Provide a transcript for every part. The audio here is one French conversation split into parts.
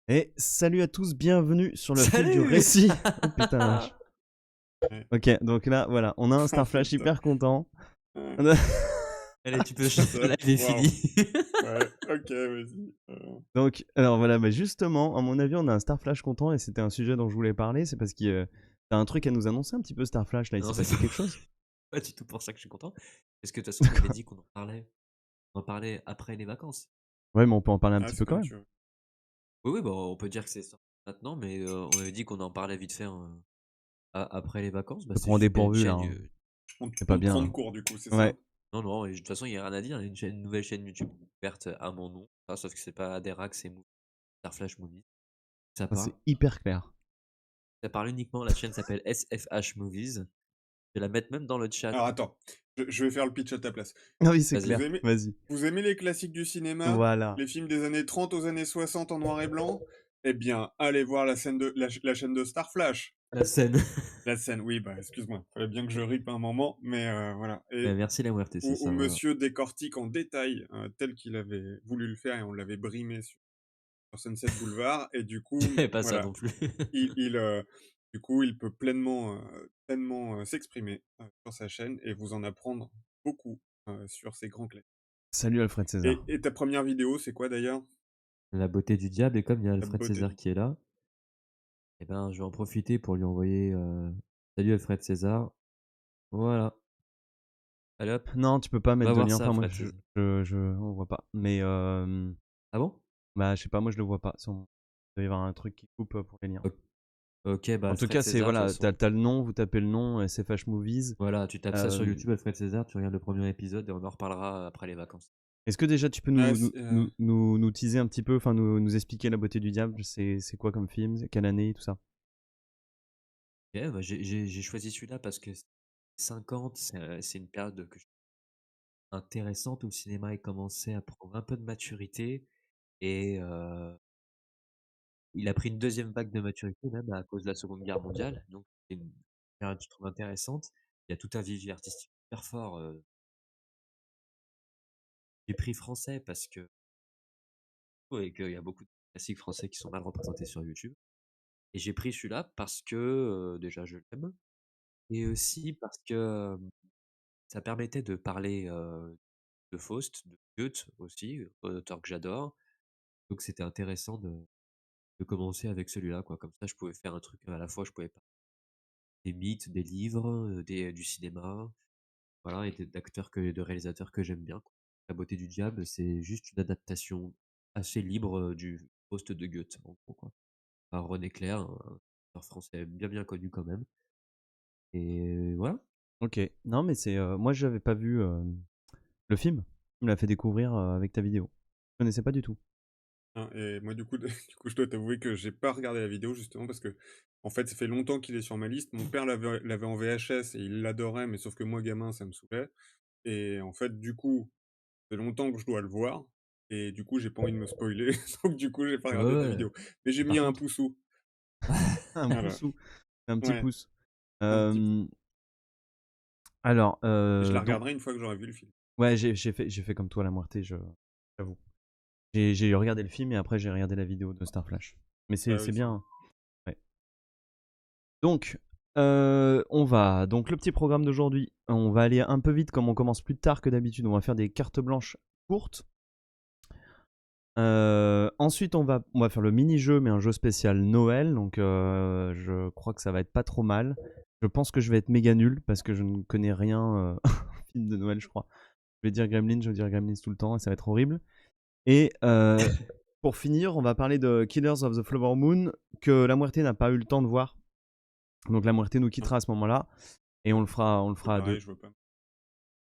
Et salut à tous, bienvenue sur le fil du Salut! récit. Oh putain la vache. Ouais. Ok, donc là, voilà, on a un Oh Starflash putain. hyper content. Ouais. On a- Allez, tu peux C'est le ça. live est Waouh. fini. Ouais, ok, vas-y. Donc, alors voilà, bah justement, à mon avis, on a un Starflash content et c'était un sujet dont je voulais parler. C'est parce que t'as un truc à nous annoncer un petit peu, Starflash. Là, il Non, s'est c'est passé quelque chose? pas du tout pour ça que je suis content. Parce que de toute façon, on avait dit qu'on en parlait. On en parlait après les vacances. Ouais, mais on peut en parler un Ah, petit c'est peu quand comme même. tu veux. Oui, oui, bah, on peut dire que c'est sorti maintenant, mais on avait dit qu'on en parlait vite fait après les vacances. Bah, Je te c'est prends au juste qu'il y a une dépourvu là, chaîne. hein. On te, C'est pas on te bien, prend de hein. court, du coup, c'est Ouais. ça? Non, non, et de toute façon, il n'y a rien à dire. Il y a une nouvelle chaîne YouTube ouverte à mon nom. Enfin, sauf que c'est pas Aderac, c'est Starflash Movies. Ça Ah, c'est parle. hyper clair. Ça parle uniquement. La chaîne s'appelle SFH Movies. Je vais la mettre même dans le chat. Alors attends, je vais faire le pitch à ta place. Ah oui, c'est Vas-y. Vous clair. aimez, Vas-y. vous aimez les classiques du cinéma? Voilà. Les films des années 30 aux années 60 en noir et blanc? Eh bien, allez voir la chaîne de Star Flash. La scène. La scène, oui, bah excuse-moi, fallait bien que je rip un moment, mais voilà. Ouais, Et merci la muerte, c'est où ça, voilà. monsieur décortique en détail tel qu'il avait voulu le faire et on l'avait brimé sur Sunset Boulevard, et du coup, J'avais pas ça voilà, non plus. du coup, il peut pleinement s'exprimer sur sa chaîne et vous en apprendre beaucoup sur ces grands classiques. Salut Alfred César. Et ta première vidéo, c'est quoi d'ailleurs? La beauté du diable, et comme il y a La Alfred beauté César du... qui est là, eh ben, je vais en profiter pour lui envoyer salut Alfred César. Voilà. Allez hop, Non, tu peux pas va mettre de voir lien. ça, Enfin, moi, Alfred César. on voit pas. Mais Ah bon? bah, je sais pas, moi je le vois pas. Il doit y avoir un truc qui coupe pour les liens. O- Ok, bah En tout Alfred cas, c'est César, de toute voilà, façon. t'as le nom, vous tapez le nom, SFH Movies. Voilà, tu tapes ça sur Euh, YouTube, Alfred César, tu regardes le premier épisode et on en reparlera après les vacances. Est-ce que déjà tu peux Ouais, nous teaser un petit peu, enfin nous expliquer La Beauté du Diable? C'est quoi comme film? Quelle année, tout ça? Ok, bah, j'ai choisi celui-là parce que 50, c'est une période que je trouve intéressante où le cinéma est commencé à prendre un peu de maturité et il a pris une deuxième vague de maturité même à cause de la Seconde Guerre mondiale, donc c'est une période que je trouve intéressante. Il y a tout un vivier artistique super fort, des prix français parce que et qu'il y a beaucoup de classiques français qui sont mal représentés sur YouTube, et j'ai pris celui-là parce que, déjà je l'aime, et aussi parce que, ça permettait de parler, de Faust, de Goethe aussi, auteur que j'adore, donc c'était intéressant de commencer avec celui-là, quoi. Comme ça je pouvais faire un truc à la fois, je pouvais parler des mythes, des livres, du cinéma, voilà, et d'acteurs de réalisateurs que j'aime bien, quoi. La beauté du diable, c'est juste une adaptation assez libre du Faust de Goethe, en gros, quoi. Par René Clair, un auteur français bien connu quand même. Et voilà. Ok. Non, mais moi, j'avais pas vu le film. Tu me l'as fait découvrir avec ta vidéo. Je connaissais pas du tout. hein, et moi, du coup, du coup, je dois t'avouer que j'ai pas regardé la vidéo justement parce que, en fait, ça fait longtemps qu'il est sur ma liste. Mon père l'avait en VHS et il l'adorait, mais sauf que moi, gamin, ça me saoulait. Et en fait, du coup, ça fait longtemps que je dois le voir. Et du coup, j'ai pas envie de me spoiler. Donc, du coup, j'ai pas Ouais, regardé ta ouais. vidéo. Mais j'ai Mais mis par un contre, pouceau. Un Voilà. pouce, un petit Ouais, pouce. un petit pouce. Euh, alors, Je la donc, regarderai une fois que j'aurai vu le film. ouais, j'ai fait comme toi, la moitié, j'avoue. J'ai regardé le film et après j'ai regardé la vidéo de Starflash. Mais Ah c'est oui, c'est bien, bien. hein. Ouais. Donc, on va. Donc, le petit programme d'aujourd'hui, on va aller un peu vite comme on commence plus tard que d'habitude. On va faire des cartes blanches courtes. Ensuite, on va faire le mini-jeu, mais un jeu spécial Noël. Donc, je crois que ça va être pas trop mal. Je pense que je vais être méga nul parce que je ne connais rien au film de Noël, je crois. Je vais dire Gremlins tout le temps et ça va être horrible. Et pour finir, on va parler de Killers of the Flower Moon que la Muerte n'a pas eu le temps de voir. Donc la Muerte nous Ah, quittera à ce moment-là et on le c'est fera à pareil, deux. je veux pas.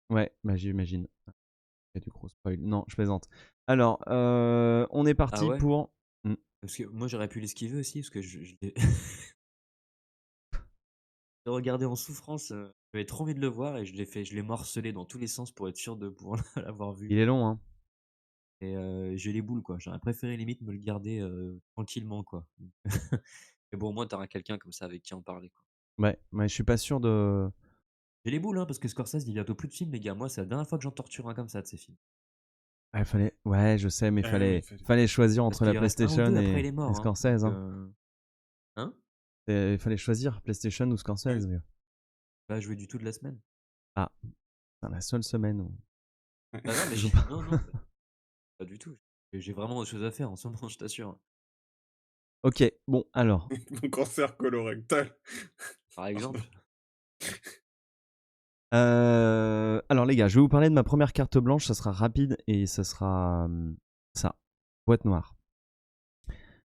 Ouais, bah j'imagine. Il y a du gros spoil. Non, je plaisante. Alors, on est ah parti ouais? pour. Hmm. Parce que moi j'aurais pu l'esquiver aussi, parce que je l'ai j'ai regardé en souffrance. J'avais trop envie de le voir et je l'ai morcelé dans tous les sens pour être sûr de pouvoir l'avoir vu. Il est long, hein. Et j'ai les boules, quoi. J'aurais préféré limite me le garder tranquillement, quoi. Mais bon, au moins t'auras quelqu'un comme ça avec qui en parler, quoi. Ouais, mais je suis pas sûr de. J'ai les boules, hein, parce que Scorsese dit bientôt plus de films, les gars. Moi, c'est la dernière fois que j'en torture un comme ça de ces films. Ah, ouais, je sais, mais Ah oui, fallait choisir Parce entre qu'il la lui reste un ou PlayStation deux après il est et mort. Hein. Scorsese. Donc, Hein. hein Il fallait choisir PlayStation ou ouais. Scorsese, vieux. Pas jouer du tout de la semaine. Ah, c'est la seule semaine où Ah non, mais je joue pas. non, non, pas du tout. J'ai vraiment autre chose à faire en ce moment, je t'assure. Ok, bon, alors. Mon cancer colorectal. Par Pardon. exemple. Alors les gars, je vais vous parler de ma première carte blanche, ça sera rapide et ça sera ça, boîte noire.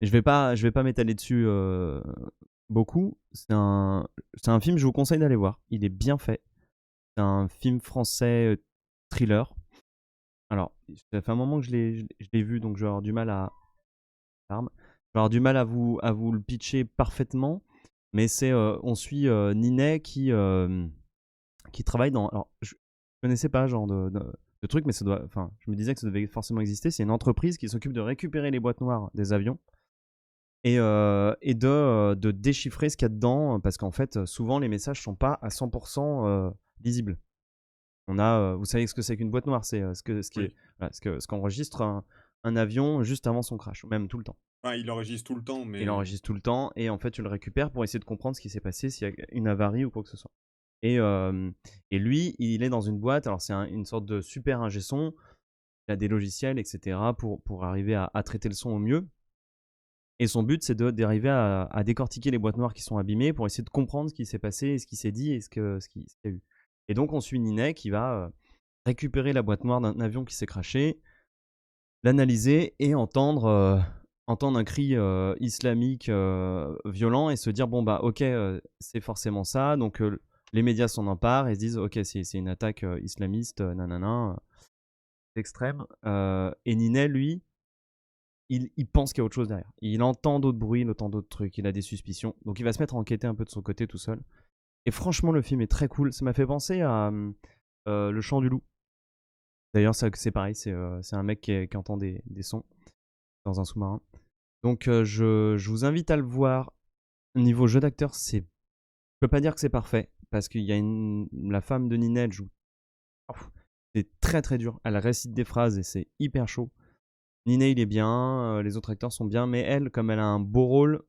Je vais pas m'étaler dessus beaucoup. C'est un film, je vous conseille d'aller voir. Il est bien fait. C'est un film français thriller. Alors, ça fait un moment que je l'ai vu, donc je vais avoir du mal à, je vais avoir du mal à vous le pitcher parfaitement. Mais on suit Ninet qui travaille dans. Alors, je connaissais pas ce genre de truc, mais enfin, je me disais que ça devait forcément exister. C'est une entreprise qui s'occupe de récupérer les boîtes noires des avions et de déchiffrer ce qu'il y a dedans, parce qu'en fait, souvent les messages sont pas à 100% lisibles. Vous savez ce que c'est qu'une boîte noire, c'est Oui. voilà, ce qu'enregistre un avion juste avant son crash, même tout le temps. Enfin, il enregistre tout le temps, Il mais enregistre tout le temps et en fait tu le récupères pour essayer de comprendre ce qui s'est passé, s'il y a une avarie ou quoi que ce soit. Et lui, il est dans une boîte, alors c'est une sorte de super ingé son, il a des logiciels, etc., pour arriver à traiter le son au mieux. Et son but, c'est d'arriver à décortiquer les boîtes noires qui sont abîmées pour essayer de comprendre ce qui s'est passé, et ce qui s'est dit et ce qu'il y a eu. Et donc, on suit Ninet qui va récupérer la boîte noire d'un avion qui s'est crashé, l'analyser et entendre un cri islamique violent et se dire bon, bah, ok, c'est forcément ça. Donc, les médias s'en emparent et se disent ok, c'est une attaque islamiste, nanana, extrême. Et Ninet, lui, il pense qu'il y a autre chose derrière. Il entend d'autres bruits, il entend d'autres trucs, il a des suspicions. Donc il va se mettre à enquêter un peu de son côté tout seul. Et franchement, le film est très cool. Ça m'a fait penser à Le Chant du Loup. D'ailleurs, c'est pareil, c'est un mec qui entend des sons dans un sous-marin. Donc je vous invite à le voir. Niveau jeu d'acteur, je peux pas dire que c'est parfait, parce qu'il y a la femme de Ninette joue. C'est très très dur. Elle récite des phrases et c'est hyper chaud. Ninet, il est bien, les autres acteurs sont bien, mais elle, comme elle a un beau rôle,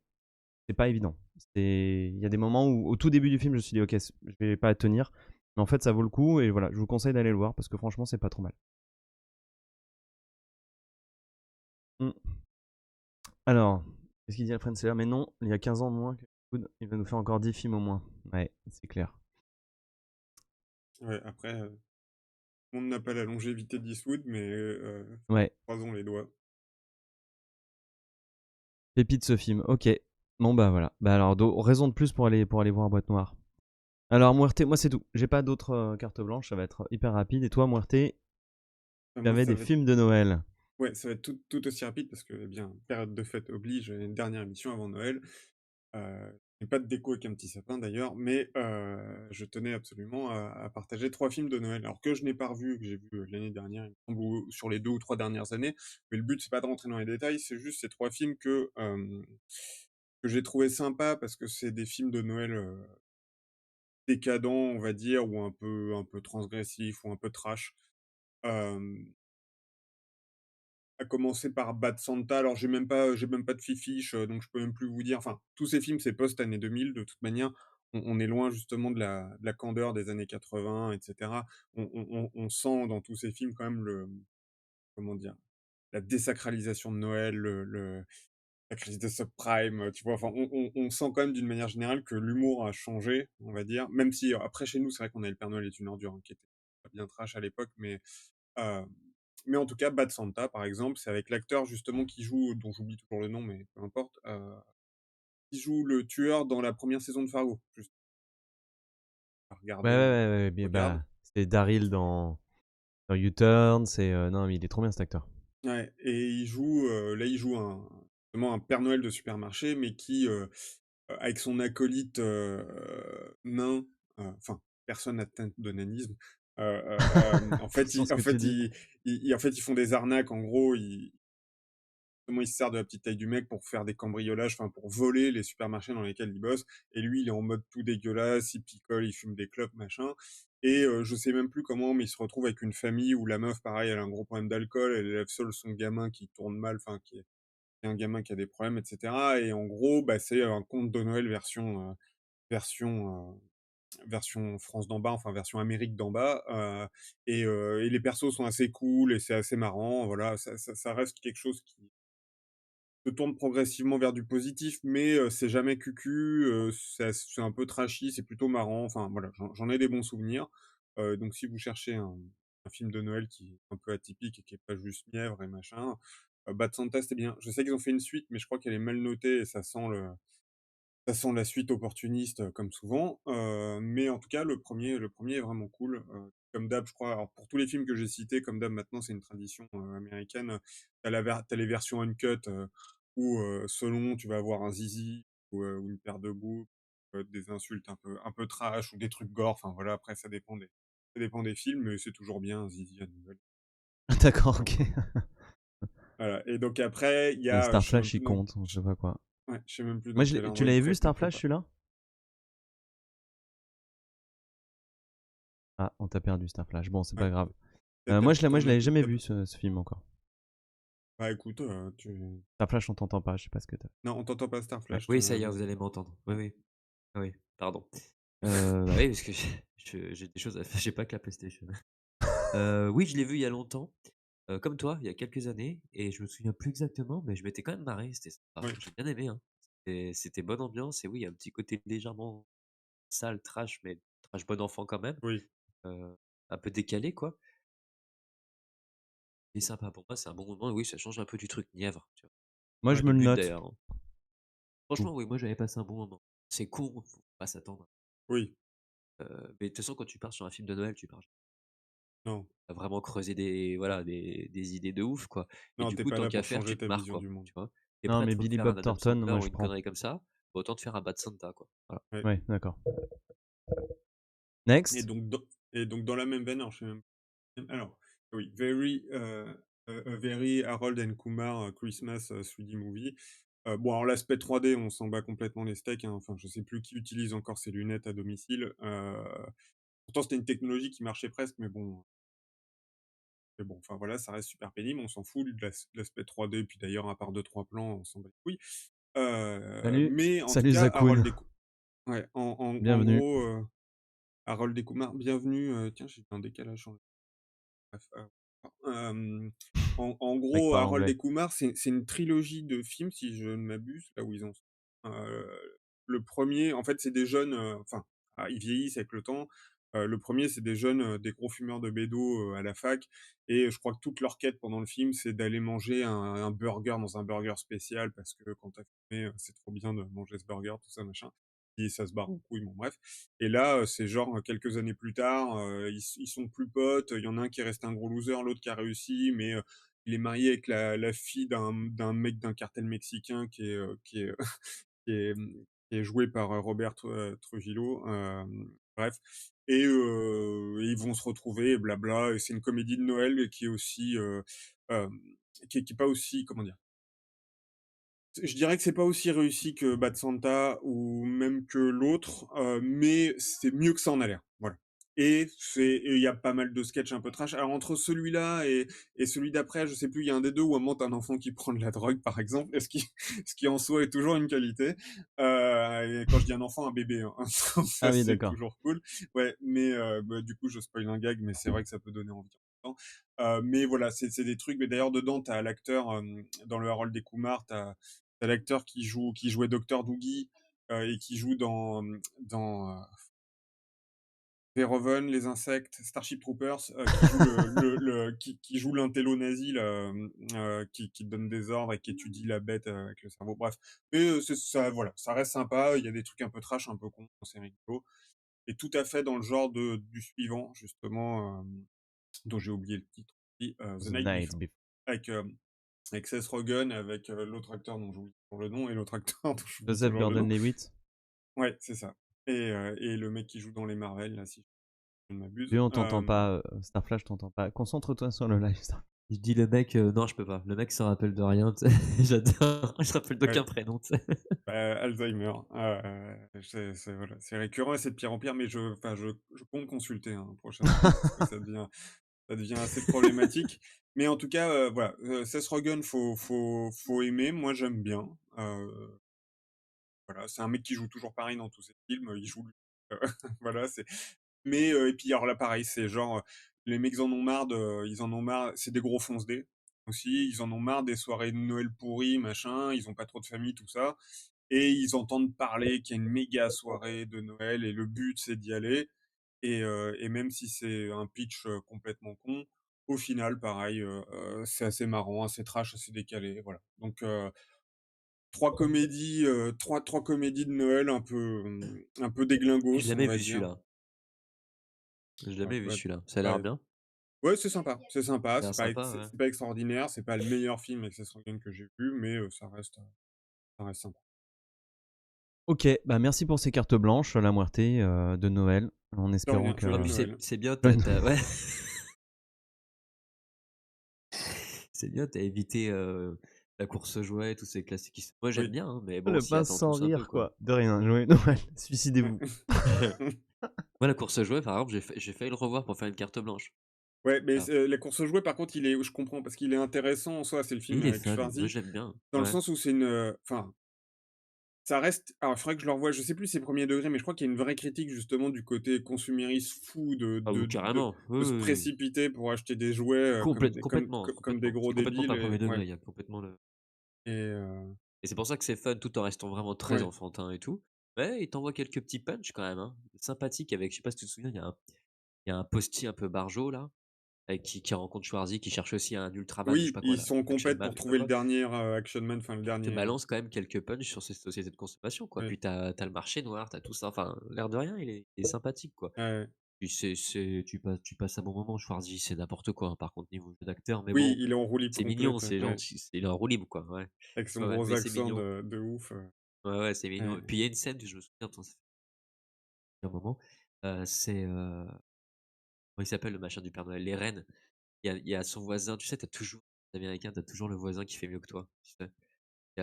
c'est pas évident. Il y a des moments où, au tout début du film, je me suis dit, ok, je vais pas tenir. Mais en fait, ça vaut le coup, et voilà, je vous conseille d'aller le voir, parce que franchement, c'est pas trop mal. Mm. Alors, qu'est-ce qu'il dit Alfred Seller? Mais non, il y a 15 ans de moins que Eastwood, il va nous faire encore 10 films au moins. Ouais, c'est clair. ouais, après, on n'a pas la longévité d'Eastwood, mais Ouais, croisons les doigts. pépite ce film, ok. Bon, bah voilà. Bah alors, raison de plus pour aller voir Boîte Noire. Alors, Muerte, moi c'est tout. J'ai pas d'autres cartes blanches, ça va être hyper rapide. Et toi, Muerte, tu Moi, avais ça des va être... films de Noël. Ouais, ça va être tout aussi rapide parce que, eh bien, période de fête oblige, une dernière émission avant Noël. Et pas de déco avec un petit sapin d'ailleurs, mais je tenais absolument à partager 3 films de Noël. Alors que je n'ai pas revu, que j'ai vu l'année dernière, il me semble, ou sur les 2 ou 3 dernières années. Mais le but, c'est pas de rentrer dans les détails, c'est juste ces 3 films que j'ai trouvé sympas parce que c'est des films de Noël décadents, on va dire, ou un peu transgressifs, ou un peu trash. Euh, à commencer par Bad Santa. Alors j'ai même pas de fiche, donc je peux même plus vous dire. Enfin, tous ces films, c'est post-année 2000 de toute manière. On est loin justement de la candeur des années 80, et cetera. On sent dans tous ces films quand même comment dire? La désacralisation de Noël, la crise des subprimes, tu vois? Enfin, on sent quand même d'une manière générale que l'humour a changé, on va dire. Même si après chez nous, c'est vrai qu'on avait Le Père Noël est une ordure, hein, qui était bien trash à l'époque, Heu, mais en tout cas, Bad Santa, par exemple, c'est avec l'acteur justement qui joue, dont j'oublie toujours le nom, mais peu importe, qui joue le tueur dans la première saison de Fargo. Juste à Ouais, ouais, regarder, ouais, ouais, mais regarde. bah, c'est Daryl dans U-Turn, non, mais il est trop bien cet acteur. Ouais, et il joue justement un Père Noël de supermarché, mais qui, avec son acolyte, nain, enfin, personne atteinte de nanisme, en fait, Attention à ce que tu dis. ils font des arnaques. En gros, il se sert de la petite taille du mec pour faire des cambriolages, enfin pour voler les supermarchés dans lesquels il bosse. Et lui, il est en mode tout dégueulasse, il picole, il fume des clopes, machin. Et je sais même plus comment, mais il se retrouve avec une famille où la meuf, pareil, elle a un gros problème d'alcool, elle élève seule son gamin qui tourne mal, enfin qui est un gamin qui a des problèmes, et cetera. Et en gros, bah, c'est un conte de Noël version, version France d'en bas, enfin version Amérique d'en bas, et les persos sont assez cool et c'est assez marrant, voilà, ça reste quelque chose qui se tourne progressivement vers du positif, mais c'est jamais cucu, c'est un peu trashy, c'est plutôt marrant, enfin voilà, j'en ai des bons souvenirs. Donc si vous cherchez un film de Noël qui est un peu atypique et qui est pas juste mièvre et machin, Bad Santa, c'était bien. Je sais qu'ils ont fait une suite, mais je crois qu'elle est mal notée et ça sent la suite opportuniste, comme souvent, mais en tout cas le premier est vraiment cool, comme d'hab, je crois. Alors pour tous les films que j'ai cités, comme d'hab maintenant c'est une tradition, américaine, tu les versions uncut, où, selon tu vas avoir un zizi ou une paire de boules, des insultes un peu trash ou des trucs gore, enfin voilà, après ça dépend des films, mais c'est toujours bien un zizi à Noël. D'accord, ok. Voilà, et donc après il y Et a, Star je sais même Flash, il plus dans compte, je sais pas quoi. ouais, je sais même plus Moi, dans quel tu ordre l'avais il vu traite, mais Star faut Flash, pas. celui-là? Ah, on t'a perdu Star Flash. Bon, c'est Ouais, pas grave. peut-être Moi, je t'en as l'avais plus jamais t'as vu ce film encore. bah écoute, Star Flash, on t'entend pas, je sais pas ce que t'as. non, on t'entend pas, Star Ouais. Flash, Oui, ça y est, vous allez m'entendre. Oui, oui. Ah oui, pardon. Bah oui, parce que j'ai des choses à faire, j'ai pas que la PlayStation. Oui, je l'ai vu il y a longtemps, comme toi, il y a quelques années, et je me souviens plus exactement, mais je m'étais quand même marré, c'était sympa. ouais, J'ai bien aimé, hein. C'était bonne ambiance, et oui, il y a un petit côté légèrement sale, trash, mais trash bon enfant quand même, oui, heu, un peu décalé, quoi. Mais sympa, pour moi, c'est un bon moment, et oui, ça change un peu du truc mièvre, tu vois? Moi, Pas je du me le but note. d'ailleurs, hein. Franchement, oui, moi j'avais passé un bon moment. C'est court, faut pas s'attendre, oui, mais de toute façon, quand tu pars sur un film de Noël, tu pars non, à vraiment creuser des voilà, des idées de ouf, quoi, et non, du tu coup, pas tant là qu'à pour faire, changer tu te ta marres, vision quoi, du monde. tu vois? Tu es Non, prêt à mais te Billy refaire un Bob Adam Thornton, Sandler moi, ou je une prends. connerie comme ça, bah, autant te faire un Bad Santa, quoi. Voilà. Ouais, Ouais, d'accord. et Next. donc dans la même veine, alors je sais même alors oui, Very, a Very Harold and Kumar, Christmas, 3D Movie. Bon, alors l'aspect 3D, on s'en bat complètement les steaks, hein, enfin je sais plus qui utilise encore ses lunettes à domicile, pourtant c'était une technologie qui marchait presque, mais bon, enfin voilà, ça reste super pénible, on s'en fout de l'aspect 3D, puis d'ailleurs à part deux trois plans, on s'en bat les couilles. Salut. Mais en tout Salut cas, Zakoun. Ouais, en Bienvenue. gros, Harold et Kumar, bienvenue, tiens, j'ai fait un décalage sur le bref, en Mec gros, parle Harold anglais. et Kumar, c'est une trilogie de films, si je ne m'abuse, là où ils en sont. Le premier, en fait, c'est des jeunes, enfin, ils vieillissent avec le temps. Le premier, c'est des jeunes, des gros fumeurs de bédo, à la fac, et je crois que toute leur quête pendant le film, c'est d'aller manger un burger dans un burger spécial parce que quand tu fumé, c'est trop bien de manger ce burger, tout ça, machin, et ça se barre en couille, bon bref. Et là, c'est genre, quelques années plus tard, ils sont plus potes, il y en a un qui reste un gros loser, l'autre qui a réussi, mais il est marié avec la fille d'un mec d'un cartel mexicain qui est, qui est joué par Robert Trujillo, bref. Et ils vont se retrouver, et blabla, et c'est une comédie de Noël qui est aussi, qui est pas aussi, comment dire? Je dirais que c'est pas aussi réussi que Bad Santa ou même que l'autre, mais c'est mieux que ça en a l'air, voilà. Et il y a pas mal de sketchs un peu trash. Alors entre celui-là et celui d'après, je sais plus, il y a un des 2 où à un moment tu un enfant qui prend de la drogue, par exemple, et ce qui en soi est toujours une qualité. Et quand je dis un enfant, un bébé, hein, Ah ça oui, c'est d'accord. toujours cool. Ouais, mais bah, du coup je spoil un gag, mais c'est vrai que ça peut donner envie en même temps. Mais voilà, c'est des trucs, mais d'ailleurs dedans, tu as l'acteur, dans le Harold et Kumar, tu l'acteur qui jouait Docteur Doogie, et qui joue dans Verhoeven, Les Insectes, Starship Troopers, qui joue qui joue l'intello nazi là, qui donne des ordres et qui étudie la bête, avec le cerveau. Bref, mais c'est ça, voilà, ça reste sympa. Il y a des trucs un peu trash, un peu cons, c'est rigolo, et tout à fait dans le genre du suivant justement, dont j'ai oublié le titre aussi, The The Night Night Before, Before. avec, avec Seth Rogen, avec, l'autre acteur dont j'oublie toujours le nom, et l'autre acteur dont j'oublie Joseph toujours le nom. Gordon-Levitt. Ouais, c'est ça. Et le mec qui joue dans les Marvel, là, si je ne m'abuse. Lui, on t'entend pas. Star Flash, t'entends pas. Concentre-toi sur le live. Je dis le mec, non, je peux pas. Le mec se rappelle de rien, tu sais. J'adore. Il se rappelle Ouais, d'aucun prénom, tu sais. Alzheimer, c'est voilà, c'est récurrent et c'est de pire en pire, mais enfin, je compte consulter, hein, prochainement parce que ça devient assez problématique. Mais en tout cas, voilà, Seth Rogen, faut aimer. Moi, j'aime bien. Voilà, c'est un mec qui joue toujours pareil dans tous ses films, il joue lui. Voilà, mais et puis alors là, pareil, c'est genre, les mecs ils en ont marre, c'est des gros fonce-dés aussi, ils en ont marre des soirées de Noël pourries, machin, ils ont pas trop de famille, tout ça et ils entendent parler qu'il y a une méga soirée de Noël et le but, c'est d'y aller et même si c'est un pitch, complètement con, au final, pareil, c'est assez marrant, assez trash, assez décalé, voilà. Donc 3 comédies de Noël un peu J'ai déglingos, on jamais va vu dire. celui-là. J'ai Ouais, jamais vu bah celui-là. Ça a l'air bah, bien? ouais, c'est sympa, c'est sympa, Ça a l'air sympa, ouais. c'est pas extraordinaire, c'est pas le meilleur film avec Seth Rogen que j'ai vu, mais ça reste sympa. Ok, bah merci pour ces cartes blanches, la Muerte de Noël, en De espérant rien, que. Non, joyeux puis c'est Noël. c'est bien, ouais. C'est bien, tu évité, la course aux jouets, tous ces classiques qui s moi j'aime Oui. bien, hein, mais bon, on Le s'y pince attend sans tous un peu, rire, quoi. quoi. De rien, joyeux Noël, Ouais. suicidez-vous. Moi, la course aux jouets, par exemple, j'ai failli le revoir pour faire une carte blanche. Ouais, mais Ah. la course aux jouets, par contre, je comprends, parce qu'il est intéressant en soi, c'est le Et film il est avec fun, moi Schwarzy, j'aime bien, dans le ouais. sens où c'est enfin, ça reste alors il faudrait que je le revoie, je sais plus si c'est premier degré, mais je crois qu'il y a une vraie critique justement du côté consumériste fou Ah oui, carrément, oui, de se oui, oui. précipiter pour acheter des jouets, Complètement, comme des complètement. gros C'est complètement débiles pas premier et ouais degré, il y a complètement le et et c'est pour ça que c'est fun, tout en restant vraiment très ouais. enfantin et tout. Mais il t'envoie quelques petits punchs quand même, hein. Sympathiques avec je sais pas si tu te souviens, il y a un postier un peu barjot là, avec qui rencontre Schwarzy, qui cherche aussi un Ultraman ou je sais Oui, pas quoi ils là, sont en Action compète Man pour ou je sais pas trouver le quoi. dernier, Action Man, enfin le Te dernier, balance quand même quelques punchs sur ces sociétés de consommation, quoi. ouais, Puis t'as le marché noir, t'as tout ça. Enfin, l'air de rien, il est sympathique, quoi. ouais. Puis tu passes un bon moment. Schwarzy, c'est n'importe quoi, hein, par contre, niveau jeu d'acteur. Mais Oui, bon, il est en roue libre c'est mignon, complète, c'est ouais, gentil. Il est en roue libre, quoi. Ouais. avec son Ouais, ouais, gros mais c'est accent mignon. de ouf, Ouais, ouais, c'est mignon. ouais. Et puis il y a une scène, je me souviens, attends, ça fait un moment. C'est. Comment il s'appelle le machin du Père Noël? Les reines. Il y a son voisin, tu sais, les Américains, t'as toujours le voisin qui fait mieux que toi. Tu sais.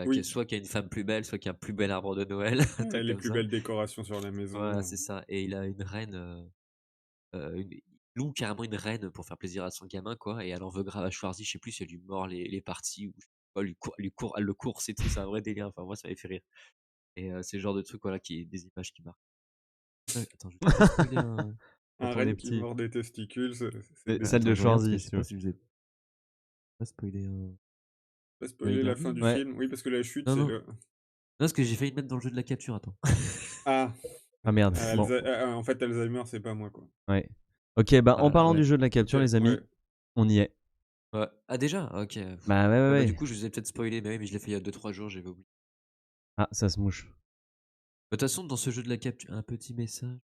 Oui, Soit qui a une femme plus belle, soit qui a un plus bel arbre de Noël, un truc les comme plus ça. belles décorations sur la Voilà, maison, c'est ça. Et il a une reine, il loue carrément une reine pour faire plaisir à son gamin, quoi. Et elle en veut grave à Schwarzy, je sais plus si elle lui mord les parties ou je sais pas, elle le course et tout, c'est un vrai délire. Enfin, moi, ça m'avait fait rire. Et c'est le genre de truc, voilà, des images qui marquent. Attends, je vais peut-être pas spoiler un Quand on est renne qui petit. mord des testicules, c'est Celle délire. de Attends, je regarde parce que Schwarzy, je si sais tu pas veux. si je vous ai pas spoilé Pas Noël spoiler la fin dernier. du Ouais. film, oui, parce que la chute, Non, c'est non. Non, le parce que j'ai failli le mettre dans le jeu de la capture, attends. ah! Ah merde. Bon, En fait, Alzheimer, c'est pas moi, quoi. ouais. Ok, bah en parlant Ouais. du jeu de la OK, capture, les amis, ouais. on y est. Ouais. Ah, déjà? OK. Bah ouais, ouais, Bah, du ouais. coup, je vous ai peut-être spoilé, mais oui, mais je l'ai fait il y a 2 3 jours, j'avais oublié. Ah, ça se mouche. De toute façon, dans ce jeu de la capture, un petit message.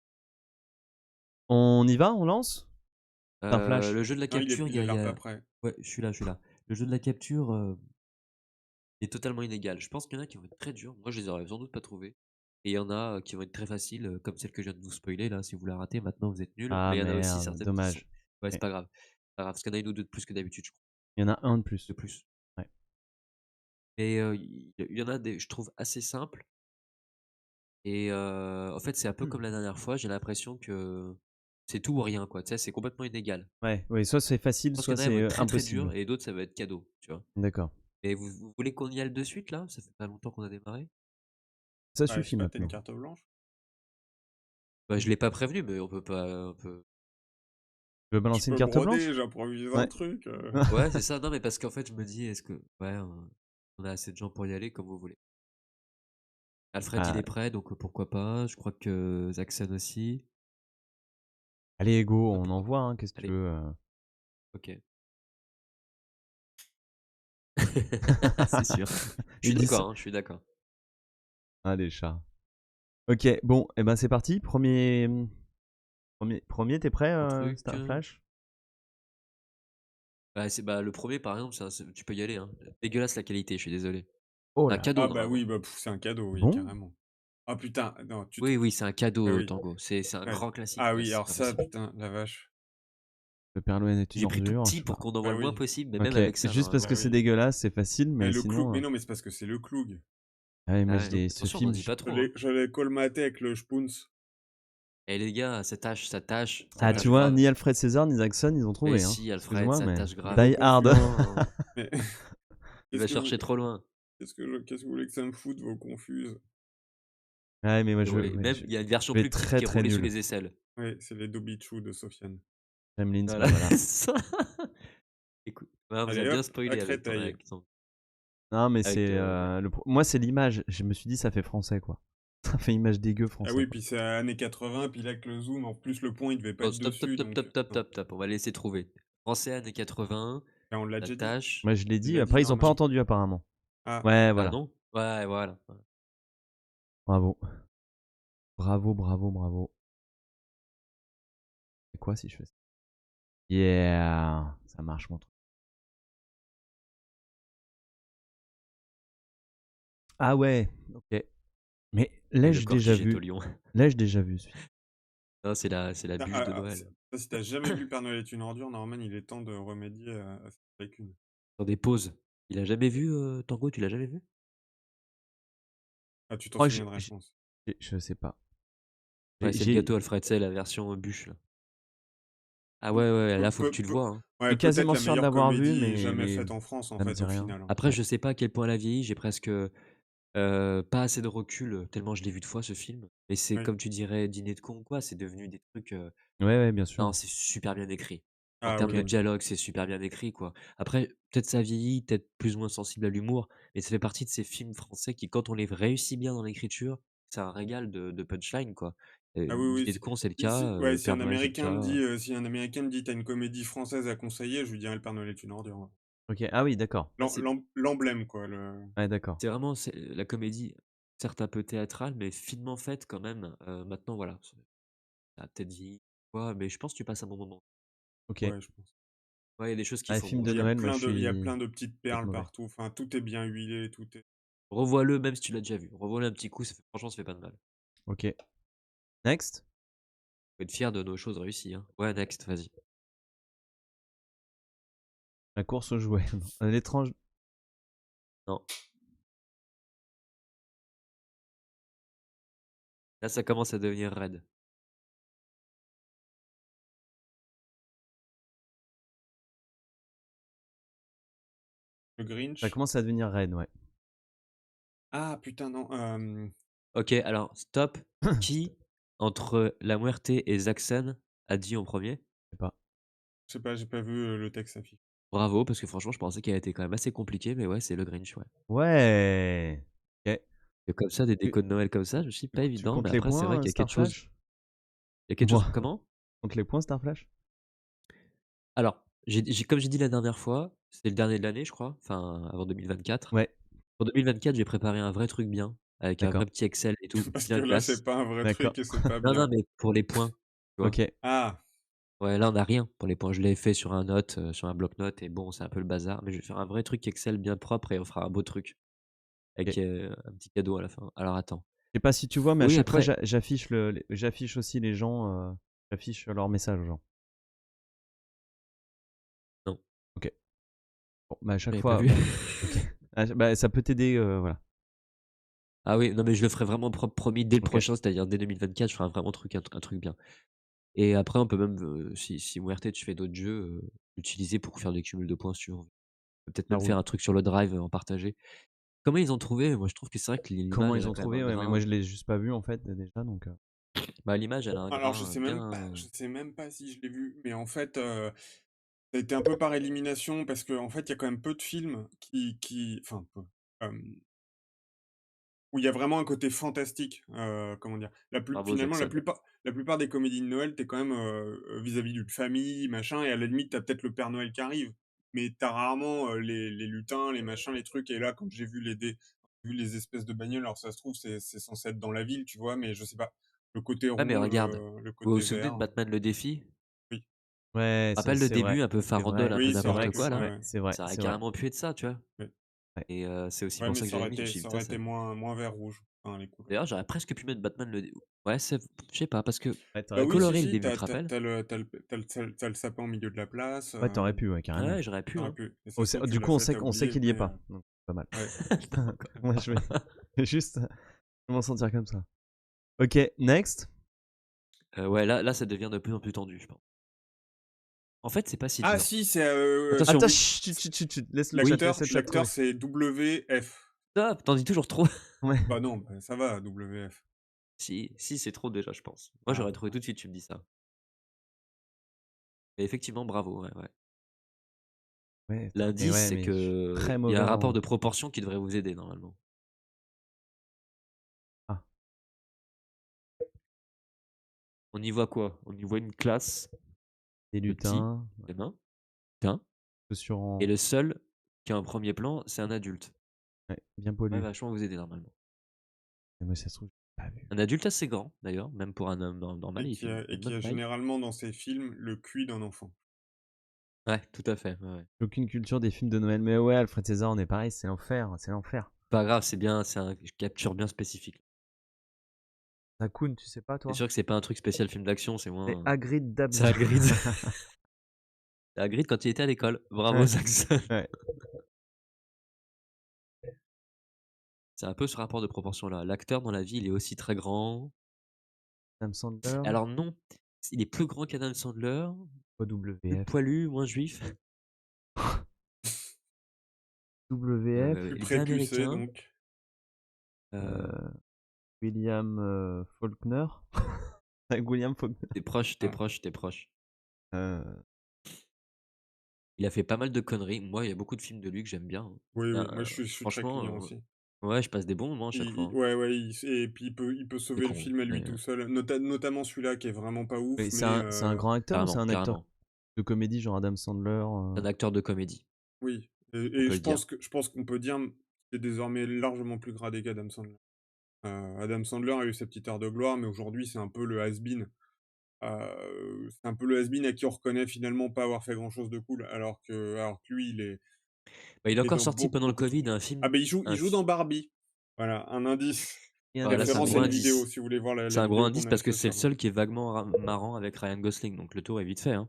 On y va, on lance? C'est un flash. Le jeu de la Non, capture, il a l'air pas prêt. ouais, je suis là. Le jeu de la capture est totalement inégal. Je pense qu'il y en a qui vont être très durs. Moi, je les aurais sans doute pas trouvés. Et il y en a qui vont être très faciles, comme celle que je viens de vous spoiler là. Si vous la ratez, maintenant vous êtes nuls. Ah Mais il y en a aussi merde, certaines qui sont. dommage. Ouais, c'est Ok. pas grave. C'est pas grave, parce qu'il y en a une ou deux de plus que d'habitude, je crois. Il y en a un de De plus. plus. Ouais. Et il y en a des, je trouve, assez simples. Et en fait, c'est un peu Hmm. comme la dernière fois. J'ai l'impression que c'est tout ou rien, quoi. Tu sais, c'est complètement inégal. Ouais, ouais, soit c'est Je facile, pense qu'il soit y en a, elles vont c'est être très très dures, impossible. et d'autres, ça va être cadeau, tu vois. D'accord. Et vous voulez qu'on y aille de suite là? Ça fait pas longtemps qu'on a démarré. Ça Ouais, je sais suffit pas, tu une maintenant. carte blanche? Bah, je l'ai pas prévenu, mais on peut pas. Tu veux Je balancer une peux carte broder, blanche? j'improvise un Ouais. truc, Ouais, c'est ça. Non, mais parce qu'en fait, je me dis, est-ce que. Ouais, on a assez de gens pour y aller, comme vous voulez. Alfred, il Ah, est prêt, donc pourquoi pas. Je crois que Zaxxon aussi. allez, go, on Hop, hop. envoie, hein, qu'est-ce que tu Allez, veux. ok. C'est sûr. Je suis Il dit ça. d'accord, hein, je suis d'accord. Ah, des chats. Ok, bon, et ben c'est parti. Premier, t'es prêt, Un truc. Star Flash? Bah, le premier, par exemple, tu peux y aller. Hein. Dégueulasse la qualité, je suis désolé. Oh C'est un là. cadeau, Ah bah normalement. oui, bah, c'est un cadeau, oui, Bon? carrément. Ah putain, non, tu te Oui, oui, c'est un ah cadeau, oui, Tango. C'est un ouais. grand classique, Ah ouais, oui, c'est alors pas ça, possible. putain, la vache. Le Père Noël est une J'ai pris tout ordure, je petit sais pour pas. qu'on en voit Bah le moins oui. possible, mais même Ok, avec ça, juste parce Bah que normalement. c'est oui. dégueulasse, c'est facile, mais Le Cloug, sinon. mais non, mais c'est parce que c'est le Cloug. Ah ouais, moi, Ah ouais, donc ce attention, on n'en film. dit pas trop. Hein. Je l'ai colmaté avec le Spoons. Et les gars, ça tâche Ah, tu Ouais, vois, grave. ni Alfred César ni Jackson, ils ont Mais trouvé, hein. si, Alfred, Excuse-moi, ça mais. tâche grave. Trop Die Hard. confus. Mais Il qu'est-ce va que vous, chercher trop loin. qu'est-ce que vous voulez que ça me foute, vos confuses? Ouais, mais moi, Et ouais, même, il y a une version je vais plus être petite très qui est très roulée sous nul. les aisselles. Oui, c'est les Dobichou de Sofiane. Gremlins, Voilà, bah voilà. ça. Écoute, on vous a Allez bien hop, spoilé à avec ton. Créteil. Non, mais Avec, c'est. Moi, c'est l'image. Je me suis dit, ça fait français, quoi. Ça fait image dégueu Ah français, oui, quoi. puis c'est années 80, puis là avec le zoom, en plus le point il devait pas Oh, être stop, stop, dessus, stop, donc stop, stop, non. stop, stop. On va laisser trouver. Français années 80, Là, on l'a la déjà dit. tâche. Moi, je l'ai On dit. l'a dit Après, ils ont pas normalement. entendu, apparemment. Ah, Ouais, Ah voilà. non? Ouais, voilà. Bravo. Bravo, bravo, bravo. C'est quoi si je fais ça? Yeah. Ça marche, mon truc. Ah ouais, ok. Mais Et l'ai-je le déjà cortige est au vu? lion. L'ai-je déjà vu, ce film? Non, c'est la bûche de Noël. si t'as jamais vu Père Noël est une ordure, Norman, il est temps de remédier à cette lacune. Dans des pauses. Il a jamais vu Tango, tu l'as jamais vu? Ah, tu t'en Oh, souviendrais, je pense. je sais pas. Ouais, c'est le gâteau Alfred, c'est la version bûche. Là. Ah ouais, là, faut que tu le vois. Hein. Je Ouais, suis peut-être quasiment la sûr de meilleure l'avoir vu, comédie jamais mais faite en France, en ça me fait, dit au rien. final. Hein. Après, je sais pas à quel point elle a vieilli, j'ai presque pas assez de recul, tellement je l'ai vu de fois ce film. Mais c'est Oui. comme tu dirais Dîner de con, quoi, c'est devenu des trucs. Ouais, bien sûr. Non, c'est super bien écrit. En Ah termes oui, de oui. dialogue, c'est super bien écrit, quoi. Après, peut-être ça vieillit, peut-être plus ou moins sensible à l'humour, mais ça fait partie de ces films français qui, quand on les réussit bien dans l'écriture, c'est un régal de punchline, quoi. Ah oui, oui. Dîner de con, c'est le cas, Ouais, Père Noël, c'est le cas. si un Américain me dit t'as une comédie française à conseiller, je lui dirais Le Père Noël est une ordure. Ouais. Ok, ah oui, d'accord. L'emblème, quoi. Ouais, d'accord. C'est vraiment la comédie, certes un peu théâtrale, mais finement faite quand même. Maintenant, voilà, ça a peut-être vieilli, quoi, mais je pense que tu passes un bon moment. Ok. Ouais, je pense. Ouais, il y a des choses qui Ah, font film bon. de Noël, moi, Il y a je plein de petites vais être perles mauvais. partout. Enfin, tout est bien huilé, tout est. Revois-le même si tu l'as déjà vu. Revois-le un petit coup, franchement, ça fait pas de mal. Ok. Next. Faut être fier de nos choses réussies. Hein. Ouais, next, vas-y. La course aux jouets. L'étrange. Non. Là, ça commence à devenir raide. Le Ça Grinch. commence à devenir raide, ouais. Ah, putain, non. Ok, alors, stop. Qui, entre La Muerte et Zaxxon, a dit en premier? Je sais pas. Je sais pas, j'ai pas vu le texte affiché. Bravo, parce que franchement, je pensais qu'elle était quand même assez compliquée, mais ouais, c'est le Grinch, ouais. Ouais. Ok. Et comme ça, des décos de Noël comme ça, je me suis dit, pas Tu évident, comptes mais les après, c'est vrai points, qu'il y a quelque chose. Starflash? Il y a quelque chose. Comment? Compte les points, Starflash? Alors, comme j'ai dit la dernière fois, c'était le dernier de l'année, je crois, enfin, avant 2024. Ouais. Pour 2024, j'ai préparé un vrai truc bien, avec un vrai D'accord. petit Excel et tout, Parce que bien là, classe. c'est pas un vrai D'accord. truc et c'est pas Non, bien. mais pour les points, tu vois. Ok. Ah, Ouais, là, on a rien pour les points. Je l'ai fait sur un note, sur un bloc-notes, et bon, c'est un peu le bazar, mais je vais faire un vrai truc Excel bien propre et on fera un beau truc avec Ok. un petit cadeau à la fin. Alors attends. Je sais pas si tu vois, mais à Oui, chaque fois, après. j'affiche aussi les gens, j'affiche leurs messages aux gens. Non, Ok. Bon, bah à chaque j'avais pas fois, vu. bon. Ok. Bah, ça peut t'aider, voilà. Ah oui, non, mais je le ferai vraiment propre, promis, dès le Ok. prochain, c'est-à-dire dès 2024, je ferai vraiment un truc bien. Et après, on peut même, si Muerte, tu fais d'autres jeux, l'utiliser pour faire des cumuls de points si tu veux. On peut peut-être Ça même faire roule. un truc sur le drive, en partager. Comment ils ont trouvé? Moi, je trouve que c'est vrai que Comment l'image, ils elle a ont quand même trouvé? un Ouais, mais moi, grain. je l'ai juste pas vu, en fait, déjà, donc. Bah, l'image, elle a un alors grain bien. je sais même pas si je l'ai vu, mais en fait, ça a été un peu par élimination parce qu'en fait, il y a quand même peu de films enfin, peu, hem, où il y a vraiment un côté fantastique, comment dire? Bravo, Finalement, Jackson. la plupart des comédies de Noël, tu quand même, vis-à-vis d'une famille, machin et à la limite, tu peut-être le Père Noël qui arrive, mais tu as rarement, les lutins, les machins, les trucs et là, quand j'ai vu les espèces de bagnoles, alors ça se trouve, c'est censé être dans la ville, tu vois? Mais je sais pas, le côté Ouais, mais rouge, regarde, le vous vous côté souvenez de vert, Batman le défi? oui. Ouais, Rappelle le c'est début, vrai. un peu C'est farandole, vrai. un peu Oui, ça C'est aurait vrai n'importe que pu, quoi, c'est ouais, là. ouais, ouais, c'est vrai, Ça aurait c'est vrai. carrément pu être ça, tu vois? ouais. Et c'est aussi Ouais, pour mais ça que j'avais mis, je me suis dit, ça putain, aurait ça. été moins vert rouge. Enfin, les couleurs. D'ailleurs, j'aurais presque pu mettre Batman ouais, je sais pas, parce que Ouais, Bah t'aurais oui, pu. si, colorer le si, début, tu te rappelles? t'as le sapin au milieu de la place. Ouais, t'aurais pu, ouais, carrément. Ouais, j'aurais pu, T'aurais hein. pu. Et ça se trouve, tu Du l'as coup, fait, t'as on sait oublié, qu'il y est mais pas. Donc, pas mal. ouais. Non, quoi. Moi, je vais juste m'en sentir comme ça. Ok, next. Ouais, là, ça devient de plus en plus tendu, je pense. En fait, c'est pas si Ah dur. si, c'est Attention. Attends, Oui. chut, laisse le chat, l'acteur, laisse le chat l'acteur trouver. c'est WF. Stop, t'en dis toujours trop. Ouais. Bah non, bah, ça va, WF. Si, c'est trop déjà, je pense. Moi, Ah, j'aurais trouvé tout de suite, tu me dis ça. Mais effectivement, bravo, ouais, ouais. Ouais, mais L'indice, ouais, c'est mais je suis que très il y mauvais a un rapport en. de proportion qui devrait vous aider normalement. Ah, On y voit quoi? On y voit une classe des de petits, lutins, des nains, putain, chaussures et en. le seul qui a un premier plan, c'est un adulte. Ouais, bien Ça va poilu. vachement vous aider normalement. Mais moi, ça se trouve, j'ai pas vu. Un adulte assez grand, d'ailleurs, même pour un homme normal, et il fait une qui bonne a taille. généralement dans ses films le QI d'un enfant. Ouais, tout à fait. Ouais. J'ai aucune culture des films de Noël. Mais ouais, Alfred César, on est pareil, c'est l'enfer, c'est l'enfer. Pas grave, c'est bien, c'est un capture bien spécifique. Raccoon, tu sais pas, C'est toi? sûr que c'est pas un truc spécial film d'action, c'est C'est moins. Hagrid Dab. C'est Hagrid. C'est Hagrid quand il était à l'école. Bravo, Ouais. Saxon. Ouais. C'est un peu ce rapport de proportion là. L'acteur dans la vie, il est aussi très grand. Adam Sandler, Alors non, il est plus grand qu'Adam Sandler, plus WF. poilu, moins juif. WF, Plus Il était prépucé, américain. donc. William Faulkner. Avec William Faulkner. T'es proche, t'es Ah. proche, t'es proche. Euh, Il a fait pas mal de conneries. Moi, il y a beaucoup de films de lui que j'aime bien. Oui, oui, moi je suis très Franchement, client aussi. ouais, je passe des bons moments à chaque fois. Hein. Ouais, ouais, et puis il peut C'est sauver le con, film à lui mais tout seul, notamment celui-là qui est vraiment pas ouf, c'est mais un grand acteur ou c'est carrément, un acteur carrément. de comédie genre Adam Sandler C'est un acteur de comédie, oui, on et peut le dire. je pense qu'on peut dire qu'il est désormais largement plus gradé qu'Adam Sandler. Adam Sandler a eu sa petite heure de gloire, mais aujourd'hui c'est un peu le has-been. C'est un peu le has-been à qui on reconnaît finalement pas avoir fait grand-chose de cool, alors que lui, Bah, il est il est encore dans sorti beaucoup, pendant le beaucoup de Covid trucs. un Ah film. ben il joue dans Barbie. Voilà, un indice. Voilà, c'est un Référence à gros une vidéo, indice. si vous voulez voir la C'est un gros vidéo indice qu'on avait parce que fait c'est le sur. seul qui est vaguement marrant avec Ryan Gosling, donc le tour est vite fait. Hein.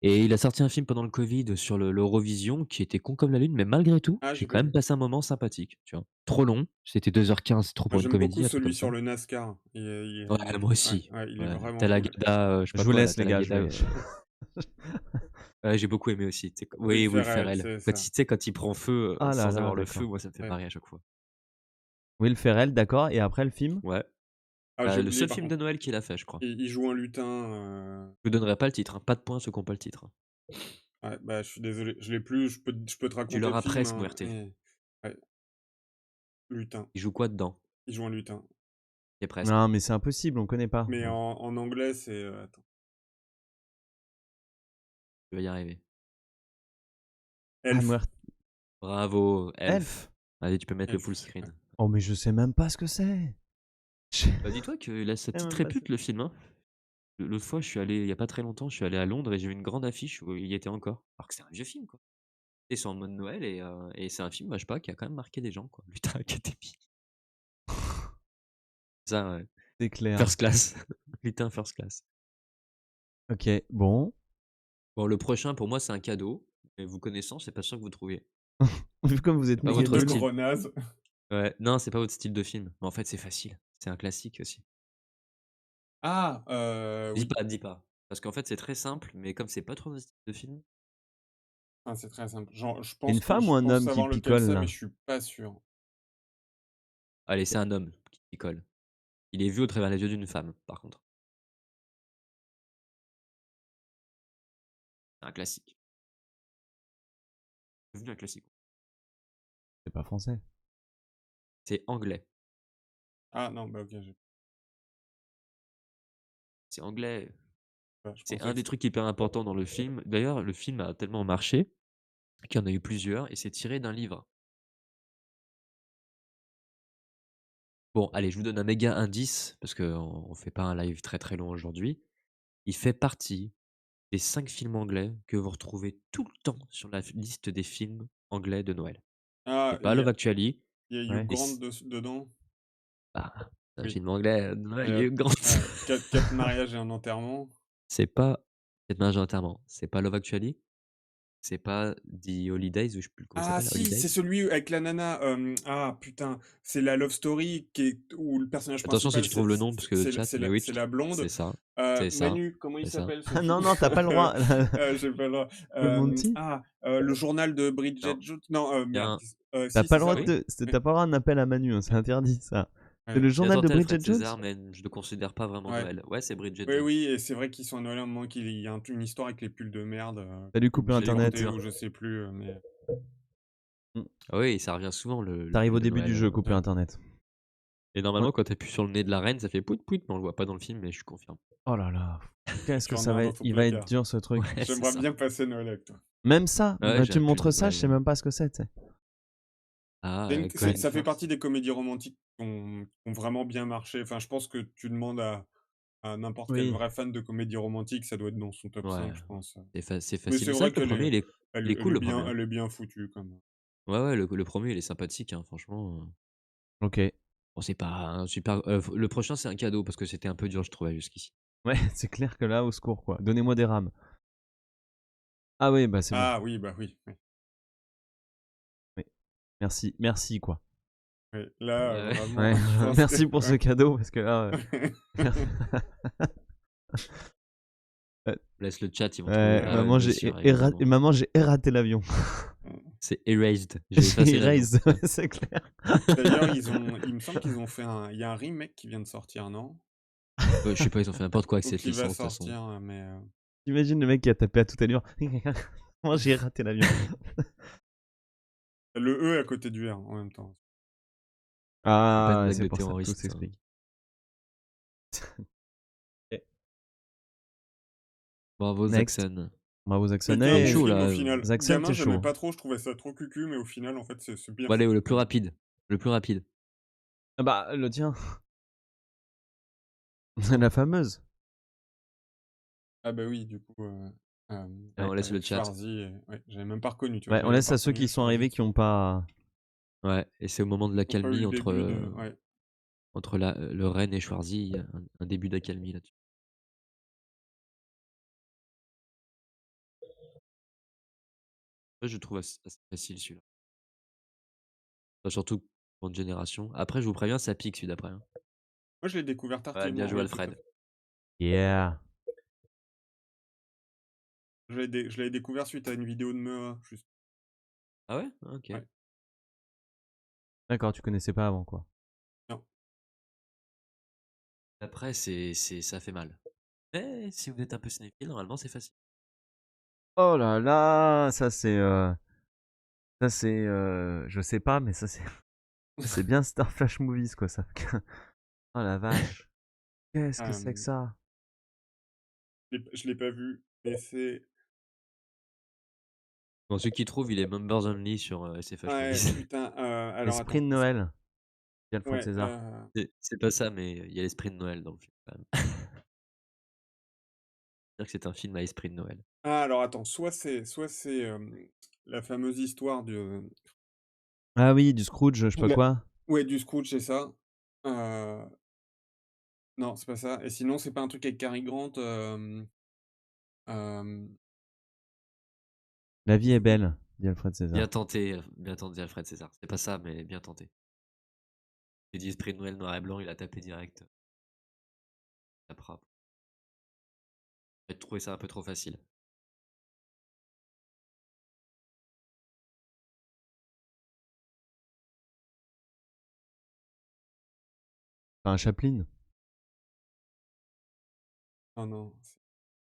Et il a sorti un film pendant le Covid sur l'Eurovision qui était con comme la lune, mais malgré tout, Ah, j'ai j'ai pas quand même vu. passé un moment sympathique. Tu vois. Trop long, c'était 2h15, trop Moi, pour une j'aime beaucoup comédie, un truc celui comme ça. sur le NASCAR. Ouais, moi Ouais, aussi. ouais, il est Ouais. vraiment cool. Talagada, je sais pas Je vous quoi, là, laisse, les gars. Talagada. Ouais, j'ai beaucoup aimé aussi. Oui, Will Ferrell. c'est Quand ça. quand il prend feu Ah là sans là, avoir le feu, d'accord. moi ça me fait Ouais. marrer à chaque fois. Will Ferrell, d'accord. Et après le film? Ouais. Ah, j'ai Le oublié seul par film de contre. Noël qu'il a fait, je crois. Il joue un lutin. Je vous donnerai pas le titre, hein. Pas de points ceux qui n'ont pas le titre. Hein. Ouais, bah, je suis désolé, je l'ai plus. Je peux te Tu raconter le l'auras film, presque, hein, Muerte. ouais, lutin. Il joue quoi dedans? Il joue un lutin. C'est presque. Non, mais c'est impossible, on connaît pas. Mais en anglais, c'est. Attends. Tu vas y arriver. Ah, Elf. Bravo, Elf. Elf. Allez, tu peux mettre le Elf. full screen. Oh, mais je sais même pas ce que c'est. Bah, dis-toi qu'il a sa sais petite même pas répute, le film. Hein. L'autre fois, je suis allé, il y a pas très longtemps, je suis allé à Londres et j'ai vu une grande affiche où il y était encore. Alors que c'est un vieux film, quoi. Et c'est en mode Noël et c'est un film, bah, je sais pas, qui a quand même marqué des gens, quoi. Lutin Academy. Ça, ouais. C'est clair. First class. Lutin first class. Ok, bon. Bon, le prochain, pour moi, c'est un cadeau. Mais vous connaissant, c'est pas sûr que vous trouviez. Vu comme vous êtes pas méga votre De nul. style. Grenade. Ouais, non, c'est pas votre style de film. Mais en fait, c'est facile. C'est un classique aussi. Ah, oui. Dis pas. Parce qu'en fait, c'est très simple, mais comme c'est pas trop votre style de film. Ah, c'est très simple. Genre, Une femme ou un homme qui savoir lequel picole c'est, là? mais je suis pas sûr. Allez, c'est un homme qui colle. Il est vu au travers les yeux d'une femme, par contre. C'est un classique. C'est devenu un classique. C'est pas français. C'est anglais. Ah non, bah ok. C'est anglais. Je C'est pensais un que des trucs hyper importants dans le film. D'ailleurs, le film a tellement marché qu'il y en a eu plusieurs et c'est tiré d'un livre. Bon, allez, je vous donne un méga indice parce qu'on fait pas un live très très long aujourd'hui. Il fait partie des 5 films anglais que vous retrouvez tout le temps sur la liste des films anglais de Noël. Ah, C'est pas Love Actually, il Il y a Hugh Ouais. Grant dedans. Bah, c'est un Oui. film anglais. Ouais, Et il y a eu Grant. 4 mariages et un enterrement. C'est pas Fête mariage et enterrement. C'est pas Love Actually. C'est pas The Holidays ou je sais plus comment il Ah s'appelle. si, Holidays. c'est celui avec la nana. Ah putain, c'est la love story où le personnage Attention si principal tu trouves le nom parce que le chat. Mais oui, c'est la blonde. c'est ça. C'est ça. Manu, comment il C'est ça. s'appelle ce Ah non, film? non, t'as pas le droit. J'ai pas le droit. Le Monty? Le journal de Bridget Non. Jones. Non, Il y a merde. un. T'as Si, pas c'est le droit ça. Oui. de. Oui. T'as pas le droit d'un appel à Manu, hein, c'est interdit ça. C'est Ouais. le J'ai journal de tenté Alfred Bridget Jones? César, mais je le considère pas vraiment Ouais. Noël. Ouais, c'est Bridget Oui, Jones. oui, et c'est vrai qu'ils sont à Noël à un moment qu'il y a une histoire avec les pulls de merde. T'as dû Ou couper j'ai internet. écouté, ou je sais plus, mais Ah oui, ça revient souvent le T'arrives pull au de début du Noël. jeu, couper Ouais. internet. Et normalement, quand t'appuies sur le nez de la reine, ça fait pout pout, mais on le voit pas dans le film, mais je confirme. Oh là là. Qu'est-ce tu que en ça as un va dans être. ton Il va être placard. dur ce truc. Ouais, c'est J'aimerais ça. bien passer Noël avec toi. Même ça, Ouais, bah, j'ai tu un me pull montres de ça, je sais Noël. même pas ce que c'est, tu sais. Ah, Ouais. Ça fait Colin partie Firth. des comédies romantiques qui ont vraiment bien marché. Enfin, je pense que tu demandes à n'importe quel Oui. vrai fan de comédie romantique, ça doit être dans son top Ouais, 5, je pense. c'est Mais facile. c'est Mais c'est vrai vrai que le premier, il est cool, le premier. Hein. elle est bien foutue, quand même. Ouais, ouais, le premier, il est sympathique, hein, franchement. Ok. Bon, c'est pas un super. Le prochain, c'est un cadeau parce que c'était un peu dur, je trouvais, jusqu'ici. Ouais, c'est clair que là, au secours, quoi. Donnez-moi des rames. Ah oui, bah c'est bon. Ah oui, bah oui. Oui. Oui. Merci, merci, quoi. Oui. Là, Ouais. vraiment, Ouais, je pense que... merci pour ce cadeau, parce que là. Laisse le chat, ils vont trouver. Ah ouais, maman, bien sûr, évidemment. maman, j'ai raté l'avion. C'est Erased. J'ai effacé l'avion. Erased, ouais, c'est clair. D'ailleurs, il me semble qu'ils ont fait il y a un remake qui vient de sortir, non? Je sais pas, ils ont fait n'importe quoi avec Ou cette qui va licence, de toute façon. sortir, mais... Imagine le mec qui a tapé à toute allure. Moi, j'ai raté l'avion. Le E à côté du R, en même temps. Pas une Ah, blague c'est de pour ça, tout terroriste. s'explique. Bravo, Next. Zaxxon. Bravo, C'est Zaxxon. bien T'es bon Hey, chaud, film, au là. final. Zaxxon, Gamin, t'es j'aimais chaud. pas trop, je trouvais ça trop cucu, mais au final, en fait, c'est bien Bon, allez, foutu, le quand plus même. rapide. Le plus rapide. Ah bah, le tien. La fameuse. Ah bah oui, du coup, Et on laisse le avec chat. Schwarzy, ouais, j'avais même pas reconnu, tu vois, Ouais, on j'avais même laisse pas à ceux reconnu qui sont Schwarzy arrivés qui dessus. ont pas. Ouais, et c'est au moment de Ils ont pas eu l'accalmie le début de... Ouais. entre le Rennes et Schwarzy, il y a un début d'accalmie là-dessus. Moi, je trouve assez facile celui-là. Enfin, surtout pour une génération. Après, je vous préviens, ça pique celui d'après. Hein. Moi, je l'ai découvert Ouais, bien tardivement, joué, oui, tout à Alfred. fait. Yeah. Je l'avais découvert suite à une vidéo de Mea, juste. Ah ouais? Ah, ok. Ouais. D'accord, tu connaissais pas avant, quoi. Non. Après, ça fait mal. Mais si vous êtes un peu cinéphile, normalement, c'est facile. Oh là là, ça c'est. Ça c'est. Je sais pas, mais ça c'est. C'est bien Star Flash Movies, quoi, ça. Oh la vache. Qu'est-ce que c'est que ça? Je l'ai pas vu, mais c'est... Bon, celui qui trouve, il est members only sur SFH Ouais, Movies. putain, alors L'esprit attends. de Noël. Dit Alfred Ouais, César. C'est pas ça, mais il y a l'esprit de Noël dans le film, quand même. C'est-à-dire que c'est un film à esprit de Noël. Ah, alors attends, soit c'est la fameuse histoire Ah oui, du Scrooge, je sais pas la quoi. ouais, du Scrooge, c'est ça. Non, c'est pas ça. Et sinon, c'est pas un truc avec Cary Grant, hem, La vie est belle, dit Alfred César. Bien tenté, Alfred César. C'est pas ça, mais bien tenté. Il dit esprit de Noël noir et blanc, il a tapé direct. Après, j'ai trouvé ça un peu trop facile. Enfin, Chaplin. oh non,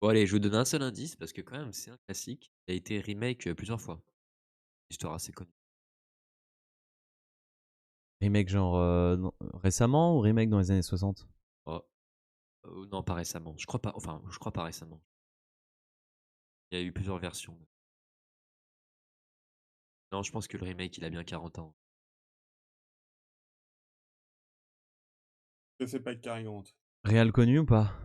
Bon, allez, je vous donne un seul indice parce que, quand même, c'est un classique. Il a été remake plusieurs fois. Histoire assez connue. Remake genre récemment ou remake dans les années 60? Oh, non, pas récemment. Je crois pas. Enfin, je crois pas récemment. Il y a eu plusieurs versions. Non, je pense que le remake, il a bien 40 ans. je sais pas avec Cary Grant. Réal connu ou pas?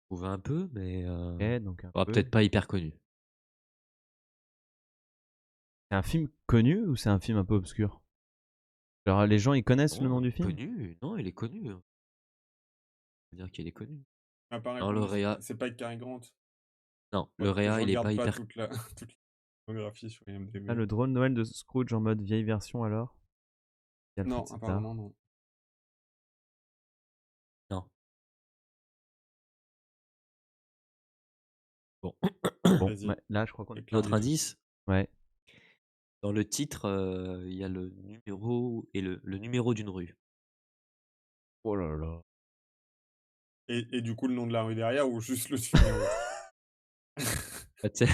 Trouvé un peu, mais Ok, donc un peu. peut-être pas hyper connu. C'est un film connu ou c'est un film un peu obscur? Genre, les gens, ils connaissent le nom Non, du film? connu. Non, il est connu. Hein. Faut dire qu'il est connu. Ah, pareil Non, pour le moi, réa, c'est pas Cary Grant. non, Ouais, le je réa, il est regarde pas pas hyper. toute la toute la filmographie sur Ah, IMDb. le drôle de Noël de Scrooge en mode vieille version alors? Il y a Alfred Non, César. apparemment non. Non. Bon. Bon, Vas-y, ouais, là, je crois qu'on est éclaire Autre les trucs. indice, Ouais. dans le titre, il y a le numéro et le numéro d'une rue. Oh là là. Et du coup, le nom de la rue derrière ou juste le numéro? Ah, tu sais,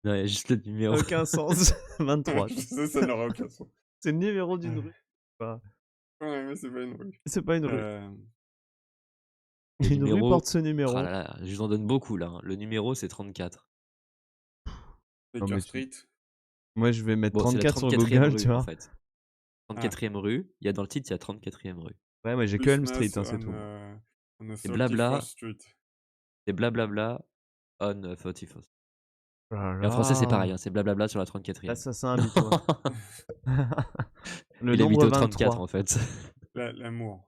non, il y a juste le numéro. Aucun sens. 23. Je sais, ça n'aura aucun sens. C'est le numéro d'une Ouais. rue. Pas- Ouais, mais c'est pas une rue. C'est pas une rue. Le Une rue numéro, porte ce ah numéro. là là, je vous en donne beaucoup là. Hein. Le numéro, c'est 34. Non, Baker mais Street. moi, je vais mettre Bon, c'est la 34 sur 34e Google, tu rue en vois. fait. Ah, 34e rue, il y a dans le titre, il y a 34e rue. Ouais, moi, j'ai que Elm Christmas Street, hein, c'est on, tout. on a C'est 31st blabla, Street. c'est blablabla on 31st. Oh là Et en français, c'est pareil, là. hein, c'est blablabla sur la 34e. L'assassin mytho. Le Il habite nombre au 34 23. en fait. L'amour.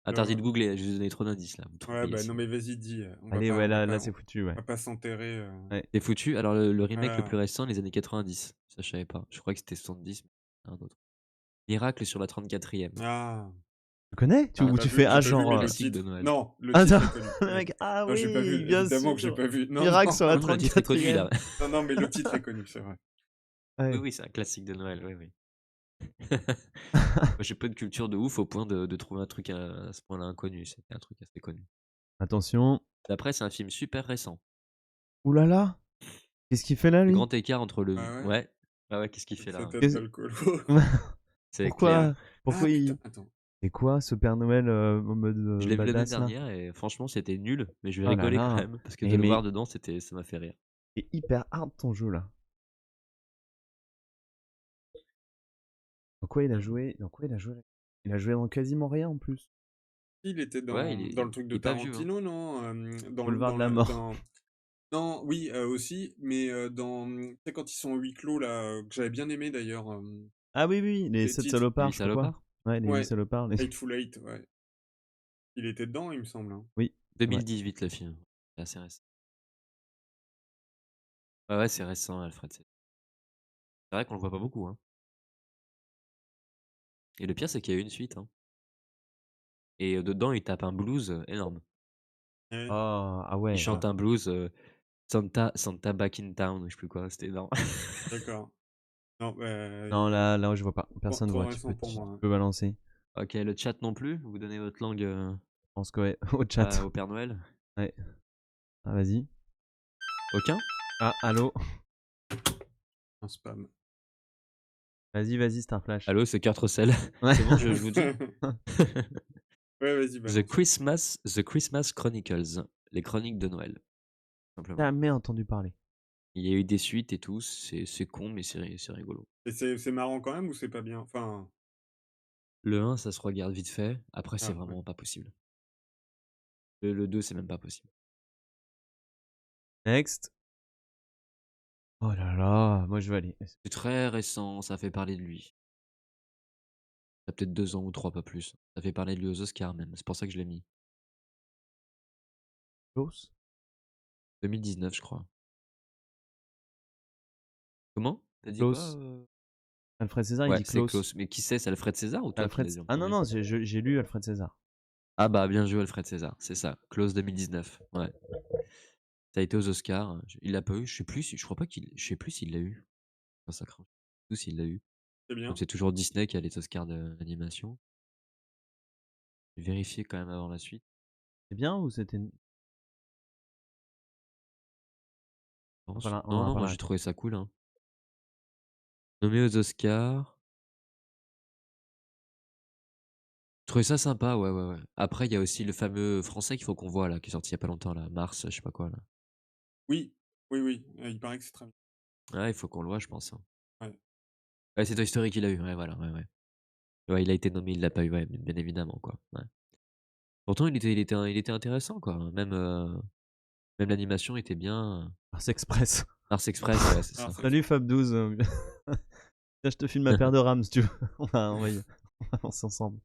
Interdit de googler, je vous ai donné trop d'indices là. Vous Ouais, trouvez bah ici. non, mais vas-y, dis. Allez, ouais, là, c'est foutu, ouais. On va pas s'enterrer. Ouais. C'est foutu. Alors le remake le plus Voilà. récent, les années 90. Ça, je savais pas. Je crois que c'était 70, mais un autre. Miracle sur la 34e. Ah, Tu connais? Ah, Ou j'ai tu pas fais vu, ah, j'ai pas vu, genre. mais le classique de titre. Noël. Non, le Attends, titre est connu. le Ouais. mec, ah Non, j'ai pas oui, vu, bien évidemment que j'ai sûr. pas vu. Non, Miracle non, sur la Non, le titre est connu, il 34e. a... non, mais le titre est connu, c'est vrai. Oui, Ouais. oui, c'est un classique de Noël, oui, oui. Moi, j'ai pas de culture de ouf au point de trouver un truc à ce point-là inconnu. C'était un truc assez connu. Attention. Après, c'est un film super récent. Ouh là là. Qu'est-ce qu'il fait là, Le lui? grand écart entre le... Ah ouais? Ouais. Ah ouais, qu'est-ce qu'il fait là? Sa Hein tête d'alcoolo. C'est clair. Pourquoi Ah putain, il. attends. C'est quoi ce Père Noël en mode Je l'ai vu l'année badass là? dernière et franchement, c'était nul, mais je vais Oh là rigoler quand là. même parce que de le Mais voir dedans, ça m'a fait rire. c'est hyper hard ton jeu là. Dans quoi il a joué? Dans quoi il a joué? Il a joué dans quasiment rien en plus. Il était Ouais, dans le truc il de est pas vieux. Hein. Tarantino, non? Boulevard de la mort. Non, oui, aussi, mais tu sais, quand ils sont en huis clos, là, que j'avais bien aimé d'ailleurs. Ah oui, oui, les Les 7 titres. salopards, Les je sais pas quoi. salopards Ouais, les 8 Ouais, salopards. Hateful Eight, ouais. Il était dedans, il me semble. Hein. Oui. 2018 le film. C'est assez récent. Ouais, c'est récent, Alfred. C'est vrai qu'on le voit pas beaucoup. Hein. Et le pire, c'est qu'il y a eu une suite. Hein. Et dedans, il tape un blues énorme. Ouais. Oh, ah ouais. Il chante un blues Santa Back in Town, je sais plus quoi, c'était énorme. D'accord. Non, Non, là, je vois pas. Personne trop voit. Tu récent pour moi. Hein. peux balancer. Ok, le chat non plus. Vous donnez votre langue Je pense que ouais. Au chat. au Père Noël. Ouais. Ah, vas-y. Aucun. Ah, allô. Un spam. Vas-y, Starflash. Allô, c'est Kurt Russell. Ouais. C'est bon, je vous dis. Ouais, vas-y, balance. The Christmas Chronicles, les chroniques de Noël. Simplement. Jamais entendu parler. Il y a eu des suites et tout, c'est con, mais c'est rigolo. Et c'est marrant quand même ou c'est pas bien? Enfin, Le 1, ça se regarde vite fait. Après, c'est ouais. vraiment pas possible. Le 2, c'est même pas possible. Next. Oh là là, moi je vais aller. C'est très récent, ça fait parler de lui. Ça a peut-être 2 ans ou 3, pas plus. Ça fait parler de lui aux Oscars même, c'est pour ça que je l'ai mis. Close. 2019, je crois. Comment? T'as dit Close. quoi Alfred César, il Ouais, dit c'est close. close. Mais qui c'est Alfred César ou toi qui Alfred... l'as dit en Ah non, premier non, j'ai lu Alfred César. Ah bah, bien joué Alfred César, c'est ça. Close 2019, ouais. Ça a été aux Oscars. Il l'a pas eu, je sais plus, je crois pas qu'il... Je sais plus s'il l'a eu. Enfin, ça craint. Je sais plus s'il l'a eu. C'est bien. Donc c'est toujours Disney qui a les Oscars d'animation. J'ai vérifié quand même avant la suite. C'est bien ou c'était. Non, moi j'ai trouvé ça cool. Hein. Nommé aux Oscars. Je trouvais ça sympa, ouais. Après, il y a aussi le fameux français qu'il faut qu'on voit là, qui est sorti il y a pas longtemps là, Mars, je sais pas quoi là. Oui, il paraît que c'est très bien. Ouais, il faut qu'on le voit, je pense. Hein. Ouais. Ouais, c'est Toy Story qu'il a eu, ouais, voilà, ouais. Ouais, il a été nommé, il l'a pas eu, ouais, bien évidemment, quoi. Ouais. Pourtant, il était intéressant, quoi. Même l'animation était bien. Mars Express. Mars Express, ouais, c'est ça. Alors, c'est Salut Fab12. Tiens, je te file ma paire de rames si tu veux. On va avancer ensemble.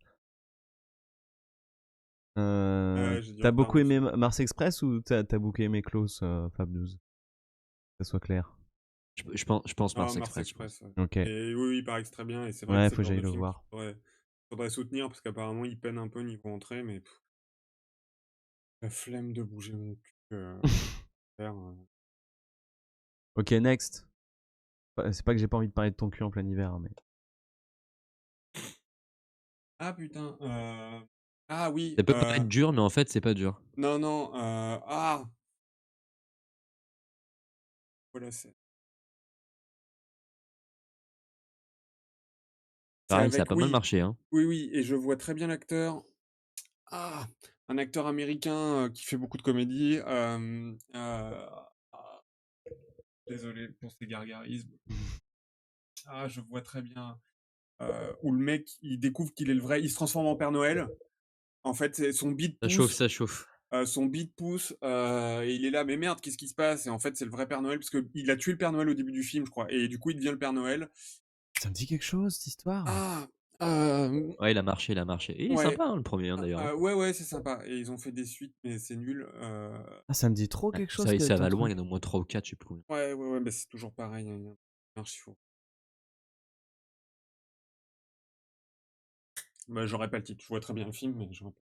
ouais, j'ai du T'as retard beaucoup aimé dessus. Mars Express ou t'as beaucoup aimé Klaus, Fab12? Que ça soit clair. Je pense Ah, Mars Mars Express, je pense. Express, ouais. Ok. Et oui, il paraît que c'est très bien. Et c'est vrai que Ouais, c'est faut le que genre j'aille de le film qu'il voir. faudrait soutenir parce qu'apparemment, il peine un peu niveau entrée, mais la flemme de bouger mon cul. Faire, Ok, next. C'est pas que j'ai pas envie de parler de ton cul en plein hiver, hein, mais. Ah putain. Ah oui. Ça peut paraître dur, mais en fait, c'est pas dur. Non, non. Ah. Voilà, c'est Pareil, ça a avec. pas mal Oui. marché, hein. Oui, oui. Et je vois très bien l'acteur. Ah. Un acteur américain qui fait beaucoup de comédie. Désolé pour ces gargarismes. Ah, je vois très bien. Où le mec, il découvre qu'il est le vrai. Il se transforme en Père Noël. En fait, c'est son beat Ça chauffe, pousse. ça chauffe. Son beat pousse. Et il est là, mais merde, qu'est-ce qui se passe? Et en fait, c'est le vrai Père Noël, parce qu'il a tué le Père Noël au début du film, je crois. Et du coup, il devient le Père Noël. Ça me dit quelque chose, cette histoire. Ah, Ouais, il a marché, il a marché. Et il est ouais. sympa, hein, le premier, hein, d'ailleurs. Ouais, ouais, c'est sympa. Et ils ont fait des suites, mais c'est nul. Ah, ça me dit trop Ouais, quelque chose que ça t'es en va train loin, de- il y en a au moins 3 ou 4, je sais plus combien. Ouais, ouais, ouais, mais c'est toujours pareil. Il y a un archi-faux. Bah, j'aurais pas le titre. Je vois très bien le film, mais j'aurais pas.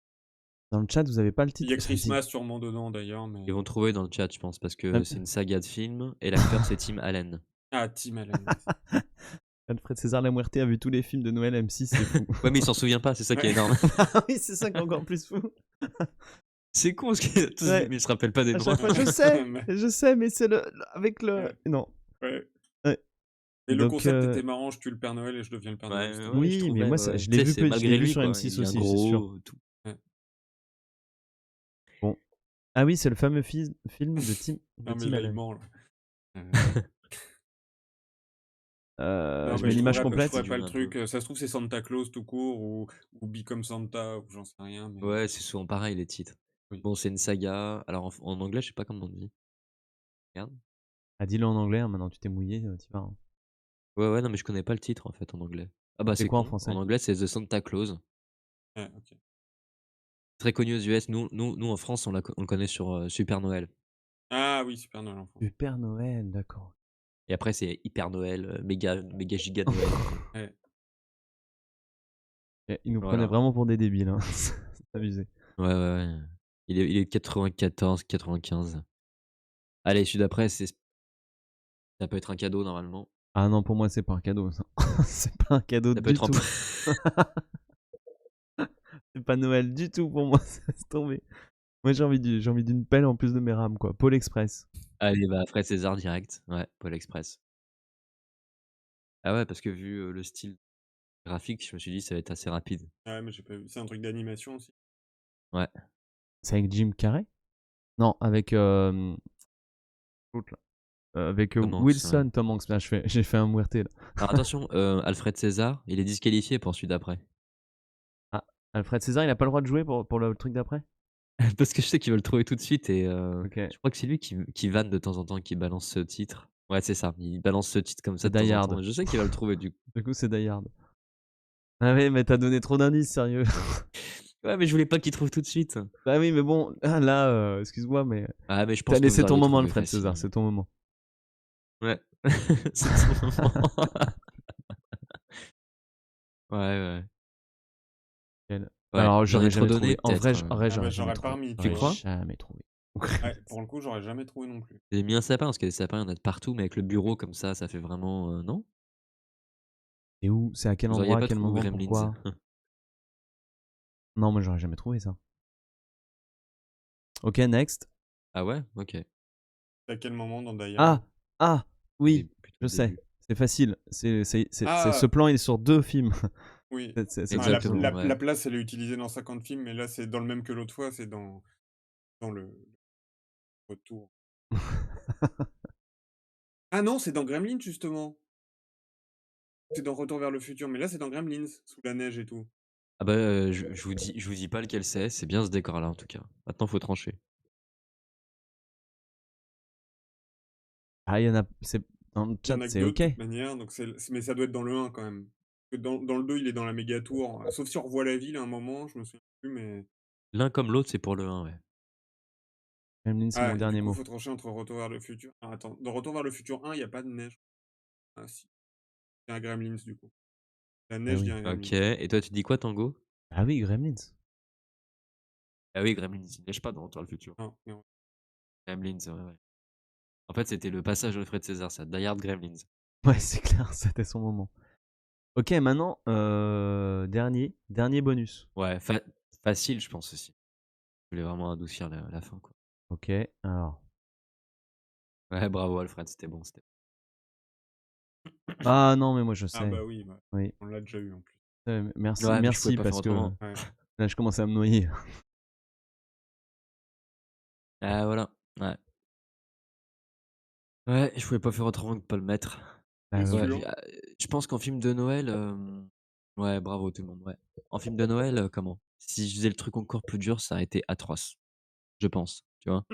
Dans le chat, vous avez pas le Il titre? y a Ça me dit- Christmas sûrement dedans, d'ailleurs, mais. Ils vont trouver dans le chat, je pense, parce que Ah. c'est une saga de films, et l'acteur, c'est Tim Allen. Ah, Tim Allen. Ouais. Alfred César Lamuerte a vu tous les films de Noël M6, c'est fou. Ouais, mais il s'en souvient pas, c'est ça qui est Ouais. énorme. Ah oui, c'est ça qui est encore plus fou. C'est con, parce qu'il a tous Ouais. vu, mais il se rappelle pas des À noms. chaque fois, je sais, mais c'est avec le. Ouais. Non. Ouais. Ouais. Et le Donc, concept était marrant, je tue le Père Noël et je deviens le Père Noël. Ouais, C'était ouais, marrant. je Oui, mais trouvais, moi, ouais. je Tu l'ai sais, vu, c'est malgré lui, sur quoi. M6 Il devient aussi, c'est sûr. gros, tout. Bon. Ah oui, c'est le fameux film de Tim Non, mais Tim là, il Allen. ment, là. Non, Je mais mets je l'image trouverais complète. pas le Un truc. peu. Ça se trouve, c'est Santa Claus tout court ou Become Santa ou j'en sais rien. Mais Ouais, c'est souvent pareil, les titres. oui. Bon, c'est une saga. Alors, en anglais, je sais pas comment on dit. Regarde. Ah, dis-le en anglais, hein, maintenant tu t'es mouillé, t'y vas. Hein. Ouais, ouais, non, mais je connais pas le titre, en fait, en anglais. Ah bah, C'est c'est quoi en con. français? En anglais, c'est The Santa Claus. Ouais, ok. Très connu aux US. Nous en France, on le connaît sur Super Noël. Ah oui, Super Noël en France. Du Père Noël, d'accord. Et après, c'est Hyper Noël, méga giga Noël. Ouais. Et ils nous Voilà. prenaient vraiment pour des débiles, hein. C'est abusé. Ouais, ouais, ouais. Il est de 94, 95. Allez, celui d'après, ça peut être un cadeau, normalement. Ah non, pour moi, c'est pas un cadeau, ça. C'est pas un cadeau Ça peut du être un tout. C'est pas Noël du tout pour moi, c'est tombé. Moi, j'ai envie d'une pelle en plus de mes rames, quoi. Pôle Express. Allez, bah, Fred César direct. Ouais, Pôle Express. Ah ouais, parce que vu le style graphique, je me suis dit, ça va être assez rapide. Ouais, mais j'ai pas vu. C'est un truc d'animation aussi. Ouais. C'est avec Jim Carrey? Non, avec l'autre, là. Avec Tom Hanks, Wilson, ouais. Tom Hanks. Là, j'ai fait un muerté, là. Alors attention, Alfred César, il est disqualifié pour celui d'après. Ah, Alfred César, il a pas le droit de jouer pour le truc d'après? Parce que je sais qu'il va le trouver tout de suite et Ok. je crois que c'est lui qui vanne de temps en temps, qui balance ce titre. Ouais, c'est ça, il balance ce titre comme ça C'est de temps Die en Hard. temps et je sais qu'il va le trouver du coup. Du coup, c'est Die Hard. Ah oui, mais t'as donné trop d'indices, sérieux. Ouais, mais je voulais pas qu'il trouve tout de suite. Bah oui, mais bon, là, excuse-moi, mais Ah, mais je pense t'as que laissé vous ton auriez moment, trouvé Alfred César, facilement. c'est ton moment. Ouais, c'est son moment. Ouais, ouais. Quel- Ouais, Alors, j'en ai j'aurais trop jamais donné trouvé. En vrai, peut-être. Ah bah, j'aurais jamais j'aurais pas trouvé. remis, tu Tu J'aurais crois? jamais trouvé. Ouais, pour le coup, j'aurais jamais trouvé non plus. J'ai mis un sapin parce que les sapins, il y en a de partout, mais avec le bureau comme ça fait vraiment non? Et où? C'est à quel Vous auriez endroit? À pas quel trouvé moment? Gremlins? Pourquoi? Non, moi, j'aurais jamais trouvé ça. Ok, next. Ah ouais? OK. C'est à quel moment dans Die Ah! Hard? Ah! Oui, Plutôt je le sais. début. C'est facile. Ce Ah plan, il est sur 2 films. oui. C'est Ah, la, Exactement, la- ouais. la place, elle est utilisée dans 50 films, mais là, c'est dans le même que l'autre fois, c'est dans le retour. Ah non, c'est dans Gremlins, justement. C'est dans Retour vers le futur, mais là, c'est dans Gremlins, sous la neige et tout. Ah bah, je vous dis pas lequel c'est bien ce décor-là en tout cas. Maintenant, faut trancher. Ah, il y en a. Dans le Il y chat, en a que c'est 2 de ok. toute manière, donc mais ça doit être dans le 1 quand même. Parce que dans le 2, il est dans la méga tour. Sauf si on revoit la ville à un moment, je me souviens plus, mais. L'un comme l'autre, c'est pour le 1, ouais. Gremlins, c'est mon Ah, du dernier coup, mot. faut trancher entre Retour vers le futur. Ah, attends, dans Retour vers le futur 1, il n'y a pas de neige. Ah, si. Il y a un Gremlins, du coup. La Ah neige dit oui. un Ok, Gremlins. et toi, tu dis quoi, Tango? Ah oui, Gremlins. Ah oui, Gremlins, il neige pas dans Retour vers le futur. Non, non. Gremlins, ouais. En fait, c'était le passage Alfred César, ça. Die Hard Gremlins. Ouais, c'est clair, c'était son moment. Ok, maintenant, dernier bonus. Ouais, facile, je pense aussi. Je voulais vraiment adoucir la fin, quoi. Ok, alors. Ouais, bravo, Alfred, c'était bon. Ah non, mais moi je Ah sais. bah oui, bah, Oui. on l'a déjà eu en plus. Merci, Ouais, mais je pouvais merci pas faire parce que autrement. Ouais. là je commence à me noyer. Ah, voilà. Ouais. Ouais, je pouvais pas faire autrement que de pas le mettre. Ah C'est ouais. Ouais, sûr. je pense qu'en film de Noël, ouais, bravo tout le monde, ouais. En film de Noël, comment? Si je faisais le truc encore plus dur, ça aurait été atroce, je pense, tu vois?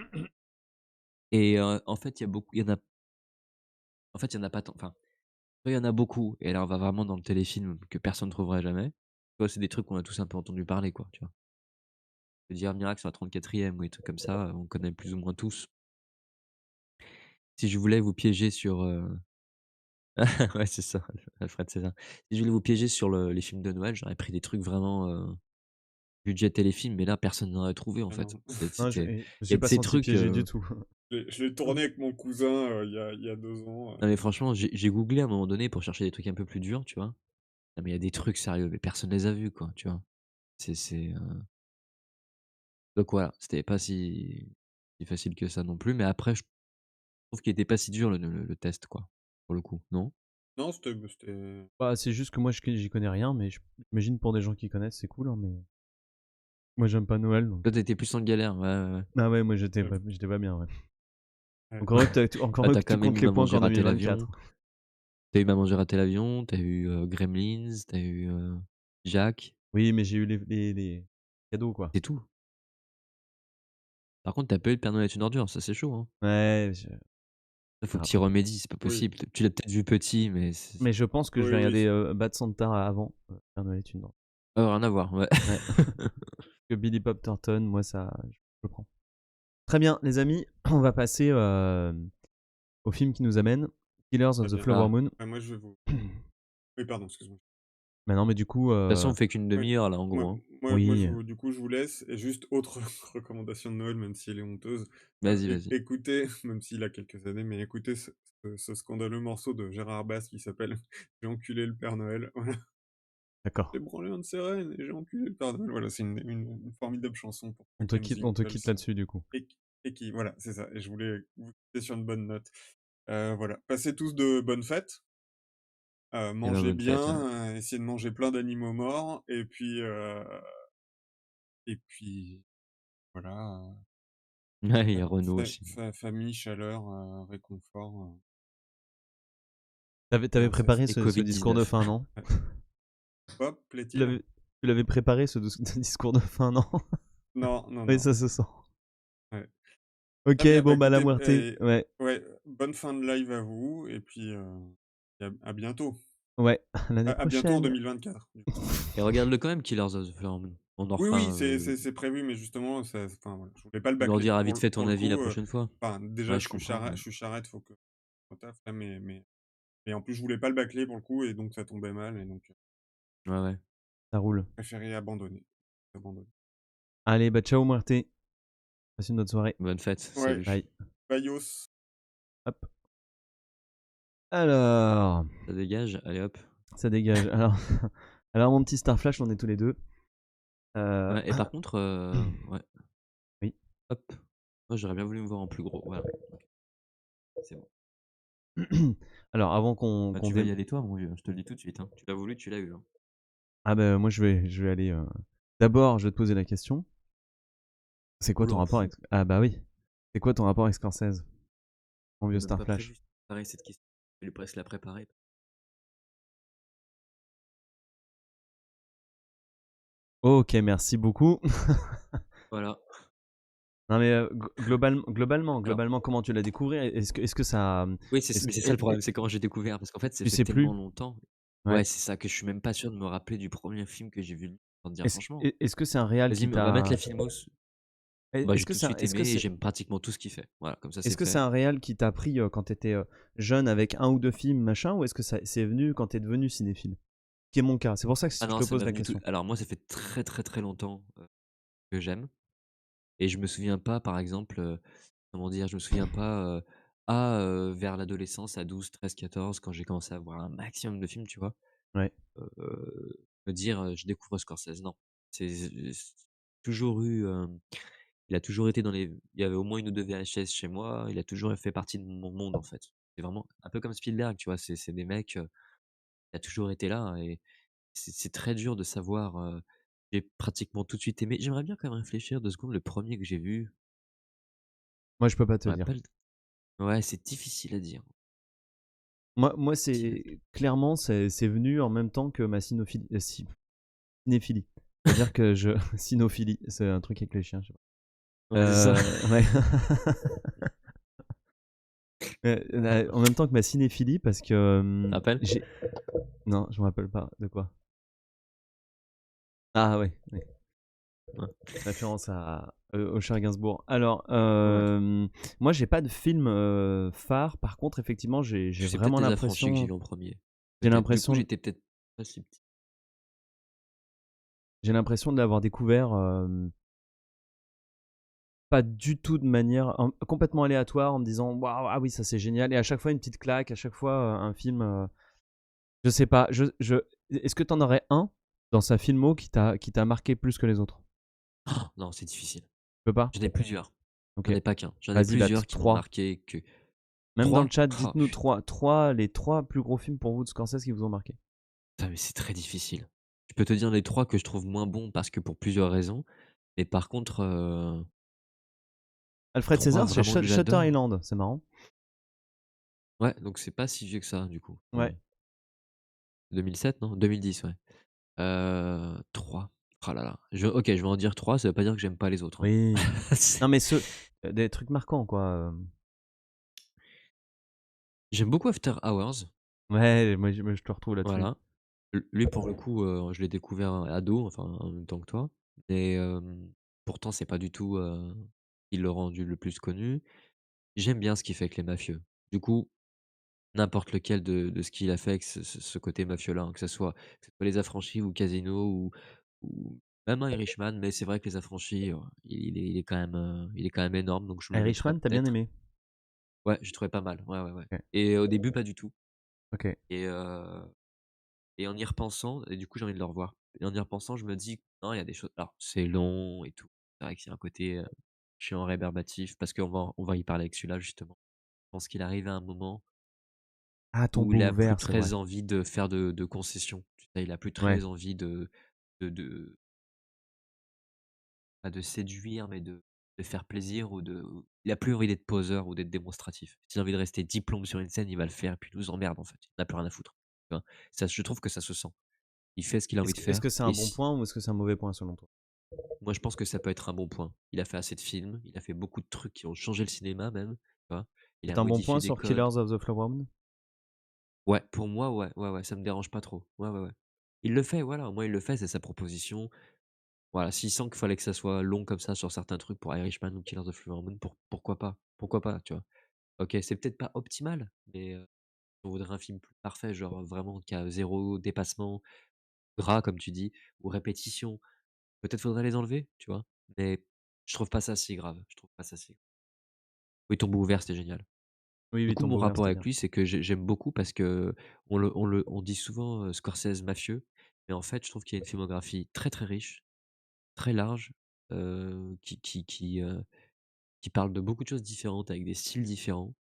Et en fait, il y en a pas tant, enfin, soit il y en a beaucoup et là, on va vraiment dans le téléfilm que personne ne trouverait jamais. Soit c'est des trucs qu'on a tous un peu entendu parler, quoi, tu vois? Je veux dire Miracle sur la 34e ou des trucs comme ça, on connaît plus ou moins tous. Si je voulais vous piéger sur, ouais, c'est ça, Alfred César. Si je voulais vous piéger sur les films de Noël, j'aurais pris des trucs vraiment, budget téléfilm, mais là, personne n'aurait trouvé, en Ah fait. non. Non, C'était je il y suis a de pas ces senti trucs, piégé du tout. Je l'ai tourné avec mon cousin il y a 2 ans. non, mais franchement, j'ai googlé à un moment donné pour chercher des trucs un peu plus durs, tu vois? Non, mais il y a des trucs sérieux, mais personne les a vus, quoi, tu vois? C'est donc voilà, c'était pas si facile que ça non plus, mais après, je trouve qu'il était pas si dur le test, quoi, pour le coup, non? Non, c'était. Bah, c'est juste que moi j'y connais rien, mais j'imagine pour des gens qui connaissent, c'est cool, hein, mais moi j'aime pas Noël donc. Toi, tu étais plus en galère, ouais, ouais, ouais. Ah ouais, moi j'étais Ouais. pas bien, ouais. Ouais. Encore heureux que, Bah, tu que as tu quand même comptes eu les Maman, points j'ai qu'en raté 2024. l'avion. Tu as eu Maman, j'ai raté l'avion, tu as eu, Gremlins, tu as eu, Jacques, Oui, mais j'ai eu les cadeaux, quoi. c'est tout. Par contre, tu as pas eu Le Père Noël est une ordure, ça, c'est chaud, hein. Ouais, Ça, faut que ah, tu y remédies, c'est pas Oui. possible. Tu l'as peut-être vu petit, mais mais je pense que je Oui, vais oui. regarder Bad Santa avant Père Noël est une ordure. rien à voir, ouais. Ouais. Que Billy Bob Thornton, moi ça, je prends. Très bien, les amis, on va passer au film qui nous amène, Killers Très of the bien. Flower Ah, Moon. Moi, je vais vous. Oui, pardon, excuse-moi. Mais non, mais du coup, de toute façon, on fait qu'une Ouais. demi-heure là, en gros, Moi, hein. oui, du coup, je vous laisse. Et juste autre recommandation de Noël, même si elle est honteuse. Vas-y. Écoutez, même s'il a quelques années, mais écoutez ce scandaleux morceau de Gérard Bass qui s'appelle J'ai enculé le Père Noël. Voilà. d'accord. J'ai branlé un de ses reines et j'ai enculé le Père Noël. Voilà, c'est une formidable chanson pour On te quitte là-dessus du coup. et qui, voilà, c'est ça. Et je voulais vous quitter sur une bonne note. Voilà. Passez tous de bonnes fêtes. Et bah, Mangez bonne fête, ouais. bien, essayez de manger plein d'animaux morts, et puis voilà. Ouais, il y a Renaud aussi. Famille, chaleur, réconfort. T'avais Ça, préparé Et ce discours de Covid-19. fin, non? Hop, Tu plaît-il? l'avais tu l'avais préparé ce discours de fin, non? Non, non, Oui, non. ça se sent. Ouais. Ok, Très bien, bah bon, bah la écoutez, Muerte, ouais. ouais, bonne fin de live à vous, et puis à bientôt. Ouais, à l'année À bientôt en prochaine. 2024. Du coup. Et regarde-le quand même, Killers of the Flower Moon. On en Oui, oui, refera, c'est prévu, mais justement, enfin, voilà, je voulais pas le tu nous bâcler. rediras vite fait Pour ton le avis la coup, prochaine fois. enfin, déjà, Ouais, je comprends, ouais. je suis charrette, faut que je taffe, là, mais en plus, je voulais pas le bâcler pour le coup, et donc ça tombait mal, et donc Ouais. Ça roule. préféré abandonner. Allez, bah ciao Muerte. Passe une bonne soirée. Bonne fête, Ouais, salut. Bye. Bayos. Hop. Alors, Ça dégage, allez hop. ça dégage. Alors mon petit Star Flash, on est tous les deux. Ouais, et par contre, ouais, Oui. hop. Moi, j'aurais bien voulu me voir en plus gros, voilà. C'est bon. Alors, avant Bah, qu'on tu vas y aller toi, mon vieux, je te le dis tout de suite, hein. Tu l'as voulu, tu l'as eu, hein. Ah bah moi je vais aller. D'abord, je vais te poser la question. C'est quoi ton Oula. rapport avec... Ah bah oui. C'est quoi ton rapport avec Scorsese, mon vieux J'ai même Star pas Flash? prévu de préparer cette question. Je vais presque la préparer. Ok, merci beaucoup. Voilà. Non mais Alors, globalement, comment tu l'as découvert? Est-ce que ça, oui, est-ce mais que, c'est ça le problème, c'est comment j'ai découvert, parce qu'en fait, ça tu fait sais plus? tellement longtemps. Ouais, Ouais. c'est ça, que je suis même pas sûr de me rappeler du premier film que j'ai vu de lui, pour te dire franchement. Est-ce que c'est un réal Vas-y, qui on va mettre t'a, la filmos. Bah, j'ai tout de suite aimé et j'aime pratiquement tout ce qu'il fait. Voilà, comme ça, est-ce c'est que c'est fait. un réal qui t'a pris quand t'étais jeune avec un ou deux films machin, ou est-ce que c'est venu quand t'es devenu cinéphile? Qui est mon cas. C'est pour ça que Ah je non, te ça pose m'est la venu tout. question. Alors moi, ça fait très, très, très longtemps, que j'aime, et je me souviens pas, par exemple, comment dire? Je me souviens pas, vers l'adolescence à 12, 13, 14, quand j'ai commencé à voir un maximum de films, tu vois? Ouais. Me dire, «Je découvre Scorsese», non. C'est toujours eu, il a toujours été dans les il y avait au moins une ou 2 VHS chez moi, il a toujours fait partie de mon monde, en fait. C'est vraiment un peu comme Spielberg, tu vois? C'est des mecs, il a toujours été là, et c'est très dur de savoir, j'ai pratiquement tout de suite aimé. J'aimerais bien quand même réfléchir 2 secondes, le premier que j'ai vu, Moi, je peux pas je te me dire. rappelle. Ouais, c'est difficile à dire. Moi, Difficile à dire. c'est clairement, c'est venu en même temps que ma cinéphilie. C'est-à-dire que je cynophilie, c'est un truc avec les chiens, je sais pas. Ouais, c'est ça. Ouais. En même temps que ma cinéphilie, parce que Tu te rappelles? j'ai, non, je me rappelle pas de quoi. Ah ouais, ouais. Ouais. Référence au cher Gainsbourg. Alors, Ouais. moi, j'ai pas de film phare. Par contre, effectivement, j'ai C'est peut-être vraiment Les Affranchis que j'ai l'impression, vu en premier. j'ai Peut-être. Du coup, l'impression, j'étais peut-être pas si petit. j'ai l'impression de l'avoir découvert pas du tout de manière complètement aléatoire, en me disant waouh, ah oui, ça c'est génial. Et à chaque fois une petite claque, à chaque fois un film. Je sais pas. Est-ce que t'en aurais un dans sa filmo qui t'a marqué plus que les autres? Non, c'est difficile. Tu peux pas? J'en ai plusieurs. Ok. J'en ai pas qu'un. J'en ai Vas-y, bah plusieurs qui m'ont 3. marqué que Même dans le 3. chat, Oh dites-nous putain, les trois plus gros films pour vous de Scorsese qui vous ont marqué. mais c'est très difficile. Je peux te dire les 3 que je trouve moins bons parce que pour plusieurs raisons, mais par contre, Alfred pour moi César, c'est vraiment que Shutter j'adore. Island, c'est marrant. Ouais, donc c'est pas si vieux que ça du coup. Ouais. 2007, non? 2010, ouais. 3. Oh là là. OK, je vais en dire 3, ça veut pas dire que j'aime pas les autres, hein. Oui. C'est Non, mais des trucs marquants, quoi. J'aime beaucoup After Hours, Ouais, moi, je te retrouve là-dessus. voilà. Lui pour le coup, je l'ai découvert ado, enfin en même temps que toi, et pourtant c'est pas du tout, qui l'a rendu le plus connu. J'aime bien ce qu'il fait avec les mafieux. Du coup, n'importe lequel de ce qu'il a fait avec ce côté mafieux-là, hein, que ce soit Les Affranchis ou Casino ou même un Irishman, mais c'est vrai que Les Affranchis, il est quand même énorme, donc je le mettrais Irishman, t'as bien peut-être. aimé? Ouais, j'ai trouvé pas mal, ouais, ouais, ouais, Ok. et au début pas du tout, Ok. et en y repensant, et du coup j'ai envie de le revoir, et en y repensant je me dis: «Non, il y a des choses», alors c'est long et tout, c'est vrai qu'il y a un côté, chiant, rébarbatif, parce qu'on va y parler avec celui-là justement. Je pense qu'il arrive à un moment Ah, où il Tombeau a plus ouvert, c'est vrai. très envie de faire de concessions. Tu sais, il a plus Ouais. très envie de pas de séduire, mais de faire plaisir, il a plus envie d'être poseur ou d'être démonstratif. S'il a envie de rester diplôme sur une scène, il va le faire et puis il nous emmerde en fait. Il n'a plus rien à foutre. Tu vois? Ça, je trouve que ça se sent. Il fait ce qu'il a envie de Est-ce que faire, c'est un et bon si point ou est-ce que c'est un mauvais point selon toi? moi je pense que ça peut être un bon point. Il a fait assez de films, il a fait beaucoup de trucs qui ont changé le cinéma même, tu vois? Il a C'est un bon point modifié des sur codes. Killers of the Flower Moon? Ouais, pour moi, ouais, ouais, ouais, ça me dérange pas trop. Ouais, ouais, ouais. Il le fait, voilà, au moins il le fait, c'est sa proposition. Voilà, s'il sent qu'il fallait que ça soit long comme ça sur certains trucs pour Irishman ou Killers of the Flower Moon, pourquoi pas? Pourquoi pas, tu vois? OK, c'est peut-être pas optimal, mais on voudrait un film plus parfait, genre vraiment qui a 0 dépassement, gras comme tu dis, ou répétition, peut-être faudrait les enlever, tu vois? Mais je trouve pas ça si grave, je trouve pas ça si. Oui, Tombeau ouvert, c'était génial. Oui, Du oui, coup, mon Tombeau ouvert, rapport c'était avec bien. lui, c'est que j'aime beaucoup parce que on dit souvent, Scorsese mafieux, mais en fait, je trouve qu'il y a une filmographie très, très riche, très large, qui parle de beaucoup de choses différentes avec des styles différents,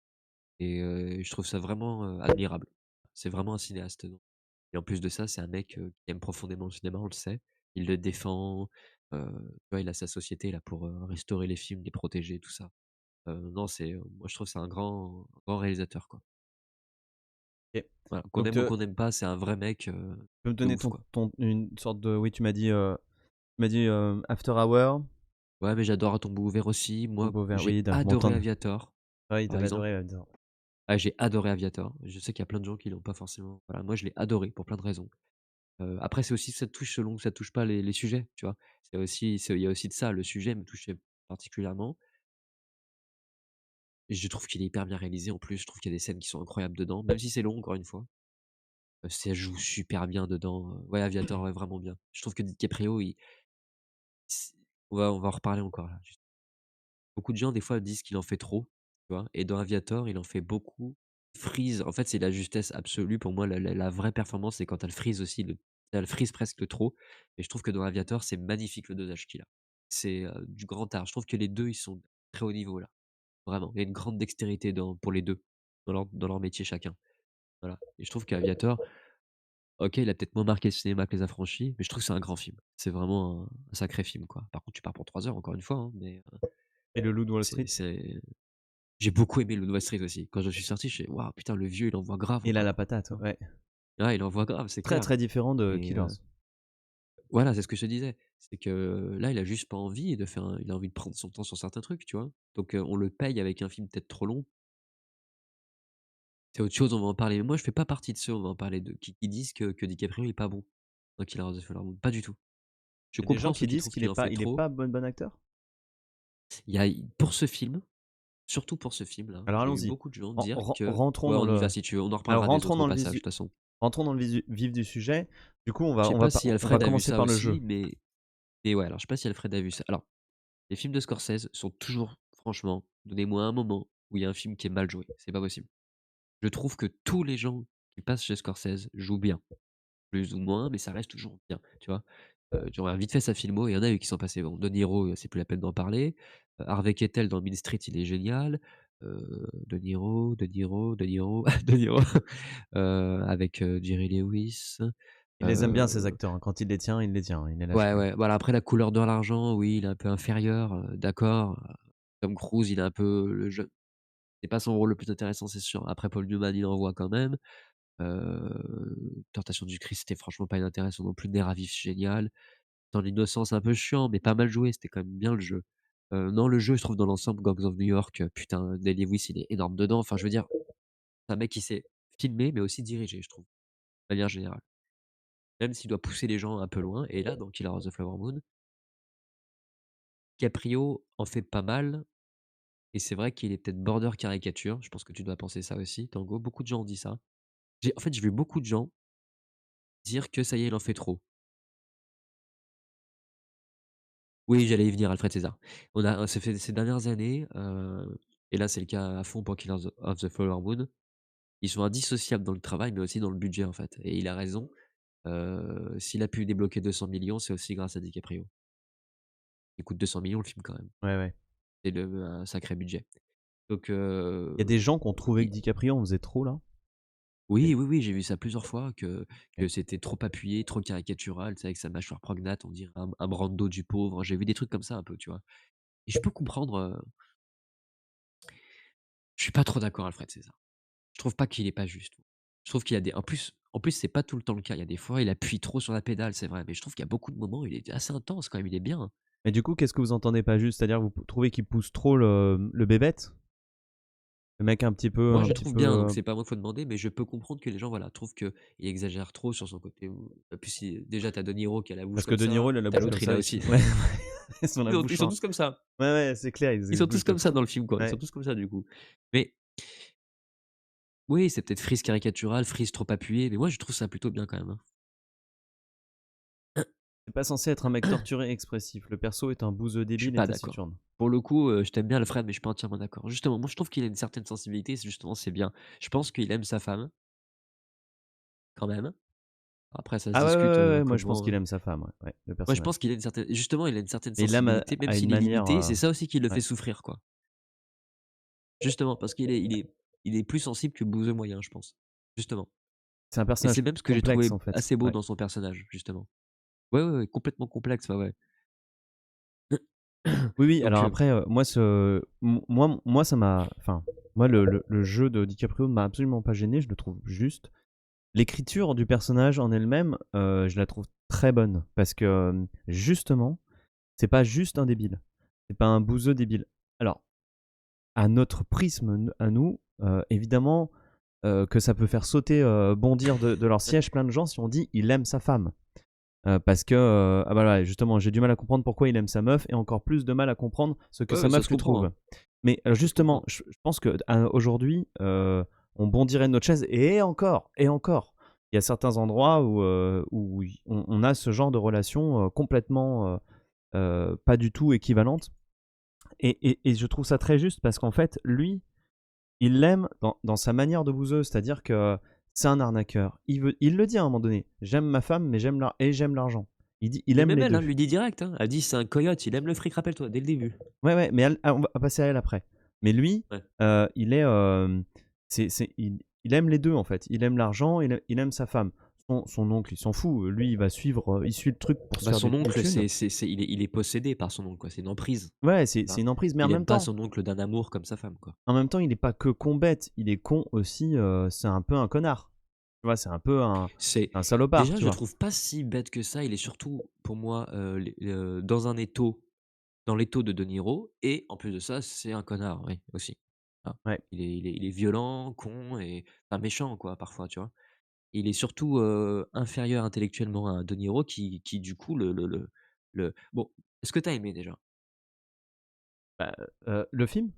et je trouve ça vraiment, admirable. C'est vraiment un cinéaste, donc, et en plus de ça, c'est un mec, qui aime profondément le cinéma, on le sait. Il le défend, tu vois, il a sa société là pour, restaurer les films, les protéger, tout ça. Non, moi je trouve que c'est un grand réalisateur, quoi. Ok. Voilà, qu'on Donc, aime ou tu qu'on n'aime pas, c'est un vrai mec, peux me de donner ouf, quoi. une sorte de. Oui, tu m'as dit After Hour. Ouais, mais j'adore À tombeau ouvert aussi. Moi, Tombeau vert, j'ai oui, d'un adoré Montand. Aviator, Ouais, il par devait exemple. adorer Aviator. Ah, j'ai adoré Aviator. Je sais qu'il y a plein de gens qui l'ont pas forcément. Voilà, moi, je l'ai adoré pour plein de raisons. Après, c'est aussi ça touche selon que ça touche pas les sujets, tu vois. Il y a aussi de ça. Le sujet me touchait particulièrement. Et je trouve qu'il est hyper bien réalisé en plus. Je trouve qu'il y a des scènes qui sont incroyables dedans, même si c'est long, encore une fois. Ça joue super bien dedans. Ouais, Aviator, ouais, vraiment bien. Je trouve que DiCaprio, c'est- on va en reparler encore là. Beaucoup de gens, des fois, disent qu'il en fait trop, tu vois. Et dans Aviator, il en fait beaucoup. Freeze, en fait, c'est la justesse absolue. Pour moi, la vraie performance, c'est quand elle freeze aussi. Elle freeze presque trop. Et je trouve que dans Aviator, c'est magnifique le dosage qu'il a. C'est du grand art. Je trouve que les deux, ils sont très haut niveau là. Vraiment. Il y a une grande dextérité pour les deux, dans leur métier chacun. Voilà. Et je trouve qu'Aviator, ok, il a peut-être moins marqué le cinéma que Les Affranchis, mais je trouve que c'est un grand film. C'est vraiment un sacré film, quoi. Par contre, tu pars pour 3 heures, encore une fois, hein, mais Et le Loup de Wall c'est, Street? c'est... j'ai beaucoup aimé le Wall Street aussi. Quand je suis sorti, je suis waouh, putain, le vieux, il envoie grave Il a la encore. patate, Tu vois. ouais. Ah, il envoie grave, c'est Très, clair. très différent de Et Killers. voilà, c'est ce que je te disais. C'est que là, il a juste pas envie de faire il a envie de prendre son temps sur certains trucs, tu vois. Donc, on le paye avec un film peut-être trop long. C'est autre chose, on va en parler. Mais moi, je fais pas partie de ceux, on va en parler, qui disent que DiCaprio est pas bon dans Killers of the Flower Moon. Pas du tout. Je Il y a des gens comprends ceux qui qui disent trouvent qu'il en fait qu'il est trop. pas bon acteur? Il y a pour ce film, surtout pour ce film-là, Alors j'ai eu allons-y. beaucoup de gens dire que Rentrons ouais, dans on y va le si tu veux, on en alors reparlera des autres au passage, de toute façon. rentrons dans le vif du sujet. Du coup, Je sais on va pas pas si on va Alfred a vu commencer ça par le jeu. aussi, mais ouais, alors je sais pas si Alfred a vu ça. Alors, les films de Scorsese sont toujours, franchement, donnez-moi un moment où il y a un film qui est mal joué, c'est pas possible. Je trouve que tous les gens qui passent chez Scorsese jouent bien. Plus ou moins, mais ça reste toujours bien, tu vois? Je regarde vite fait sa filmo et il y en a eu qui sont passés bon. De Niro, c'est plus la peine d'en parler. Harvey Keitel dans Mean Street, il est génial. De Niro, De Niro, avec, Jerry Lewis. Il les aime bien ces Heu, acteurs, hein. Quand il les tient, il les tient, hein, il les lâche ouais, pas. ouais, voilà, après La couleur de l'argent, oui, il est un peu inférieur, d'accord. Tom Cruise, il est un peu le jeu c'est pas son rôle le plus intéressant, c'est sûr. Après Paul Newman, il en voit quand même. Tentation du Christ, c'était franchement pas inintéressant non plus. Nerf à vif, génial. Dans l'innocence, un peu chiant, mais pas mal joué, c'était quand même bien le jeu. Non, le jeu, je trouve dans l'ensemble, Gangs of New York, putain, Daniel Lewis, il est énorme dedans. Enfin, je veux dire, c'est un mec qui sait filmer, mais aussi diriger, je trouve, de manière générale. Même s'il doit pousser les gens un peu loin. Et là, dans Killers of the Flower Moon, Caprio en fait pas mal. Et c'est vrai qu'il est peut-être border caricature. Je pense que tu dois penser ça aussi, Tango. Beaucoup de gens ont dit ça. En fait, j'ai vu beaucoup de gens dire que ça y est, il en fait trop. Oui, j'allais y venir, Alfred César. On a ça fait ces dernières années, et là, c'est le cas à fond pour Killers of the Flower Moon, ils sont indissociables dans le travail, mais aussi dans le budget, en fait. Et il a raison, s'il a pu débloquer 200 millions, c'est aussi grâce à DiCaprio. Il coûte 200 millions le film quand même. Ouais, ouais. C'est un sacré budget. Donc, Il y a des gens qui ont trouvé que il DiCaprio en faisait trop là? oui, oui, oui, j'ai vu ça plusieurs fois que c'était trop appuyé, trop caricatural, tu sais, avec sa mâchoire prognate, on dirait un Brando du pauvre. J'ai vu des trucs comme ça un peu, tu vois? Et je peux comprendre, je suis pas trop d'accord, Alfred César. Je trouve pas qu'il est pas juste. Je trouve qu'il y a des en plus, c'est pas tout le temps le cas. Il y a des fois, il appuie trop sur la pédale, c'est vrai, mais je trouve qu'il y a beaucoup de moments où il est assez intense quand même, il est bien, hein. Et du coup, qu'est-ce que vous entendez pas juste? C'est-à-dire vous trouvez qu'il pousse trop le bébête? Le mec Moi, un je petit trouve peu, bien, donc c'est pas à moi qu'il faut demander, mais je peux comprendre que les gens, voilà, trouvent qu'il exagère trop sur son côté où puis déjà, tu as De Niro qui a la bouche parce que comme De Niro, ça, il a la tu as bouche comme l'autre, il a ça aussi. aussi Ouais, ils ont la ils bouche sont en tous comme ça. ouais, ouais, c'est clair, Ils ils sont tous bougent de comme ça dans le film, quoi. Ils sont ouais. tous comme ça, du coup. Mais oui, c'est peut-être frise caricaturale, frise trop appuyée, mais moi, je trouve ça plutôt bien quand même, C'est pas censé être un mec hein. torturé et expressif. Le perso est un bouseux Je suis débile et pas d'accord. taciturne. Pour le coup, je t'aime bien Alfred, mais je suis pas entièrement d'accord. Justement, moi je trouve qu'il a une certaine sensibilité, c'est bien. Je pense qu'il aime sa femme, quand même. Après ça se Ah ouais, ouais, discute, ouais, ouais, moi je pense comment, qu'il aime sa femme, ouais, ouais, le moi je personnage. pense qu'il a une certaine justement, il a une certaine Et il l'aime sensibilité, même à une s'il est manière, limité, c'est ça aussi qui le ouais. fait souffrir, quoi. Justement, parce qu'il est plus sensible que Bouzeux moyen, je pense. Justement. C'est un Et personnage c'est même ce que j'ai complexe trouvé en fait, assez beau ouais. dans son personnage, justement. Ouais, ouais, ouais, complètement complexe, ouais, ouais. Oui, oui, Donc, alors après, moi ça m'a enfin, moi le jeu de DiCaprio ne m'a absolument pas gêné, je le trouve juste. L'écriture du personnage en elle-même, je la trouve très bonne parce que, justement, c'est pas juste un débile. C'est pas un bouseux débile. Alors, à notre prisme, à nous, évidemment, que ça peut faire sauter, bondir de leur siège plein de gens si on dit il aime sa femme. Parce que, ah bah voilà, justement, j'ai du mal à comprendre pourquoi il aime sa meuf et encore plus de mal à comprendre ce que Ouais, sa ouais, ça meuf se lui comprend, trouve. hein. Mais Ça se justement, comprend. je pense que aujourd'hui, on bondirait de notre chaise et encore. Il y a certains endroits où on a ce genre de relation complètement pas du tout équivalente. Et je trouve ça très juste parce qu'en fait, lui, il l'aime dans sa manière de bouseux, c'est-à-dire que c'est un arnaqueur. Il le dit à un moment donné, j'aime ma femme, mais j'aime l'argent. Il Mais aime même les elle, deux. hein, lui dit direct, hein. Elle dit c'est un coyote, il aime le fric, rappelle-toi, dès le début. Ouais, ouais, mais on va passer à elle après. Mais lui, Ouais. il est, il aime les deux en fait. Il aime l'argent, il aime sa femme. Son oncle, il s'en fout. Lui, il suit le truc pour se Bah, faire son des oncle, thunes. il est possédé par son oncle, quoi. C'est une emprise. Ouais, Tu c'est vois. une emprise, mais Il aime pas son oncle d'un amour comme sa femme, quoi. il est pas que con bête, il est con aussi. C'est un peu un connard. Tu vois, c'est un peu C'est un salopard, déjà, tu je le vois. trouve pas si bête que ça. Il est surtout, pour moi, dans l'étau de De Niro, et en plus de ça, c'est un connard, oui, aussi. Hein. Ouais. Il est violent, con et enfin méchant, quoi, parfois, tu vois. Il est surtout inférieur intellectuellement à De Niro, qui du coup bon, est-ce que t'as aimé déjà? Bah, le film?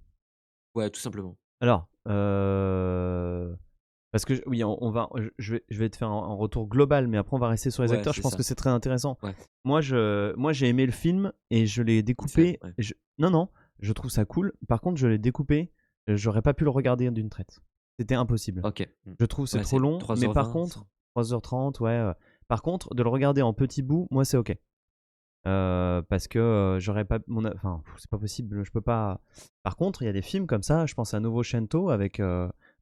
Ouais, tout simplement. Alors, parce que oui, on va, je vais te faire un retour global, mais après on va rester sur les Ouais, acteurs. Je c'est pense que ça. c'est très intéressant. Ouais, Moi, j'ai aimé le film et je l'ai vite fait, découpé. ouais. Non, non, je trouve ça cool. Par contre, je l'ai découpé. J'aurais pas pu le regarder d'une traite. C'était impossible. OK. Mmh. Je trouve c'est Ouais, trop c'est long, mais par 3h20, ça? contre, 3h30, ouais. Par contre, de le regarder en petits bouts, moi, c'est ok. Parce que j'aurais pas enfin c'est pas possible, je peux pas. Par contre, il y a des films comme ça, je pense à Novecento avec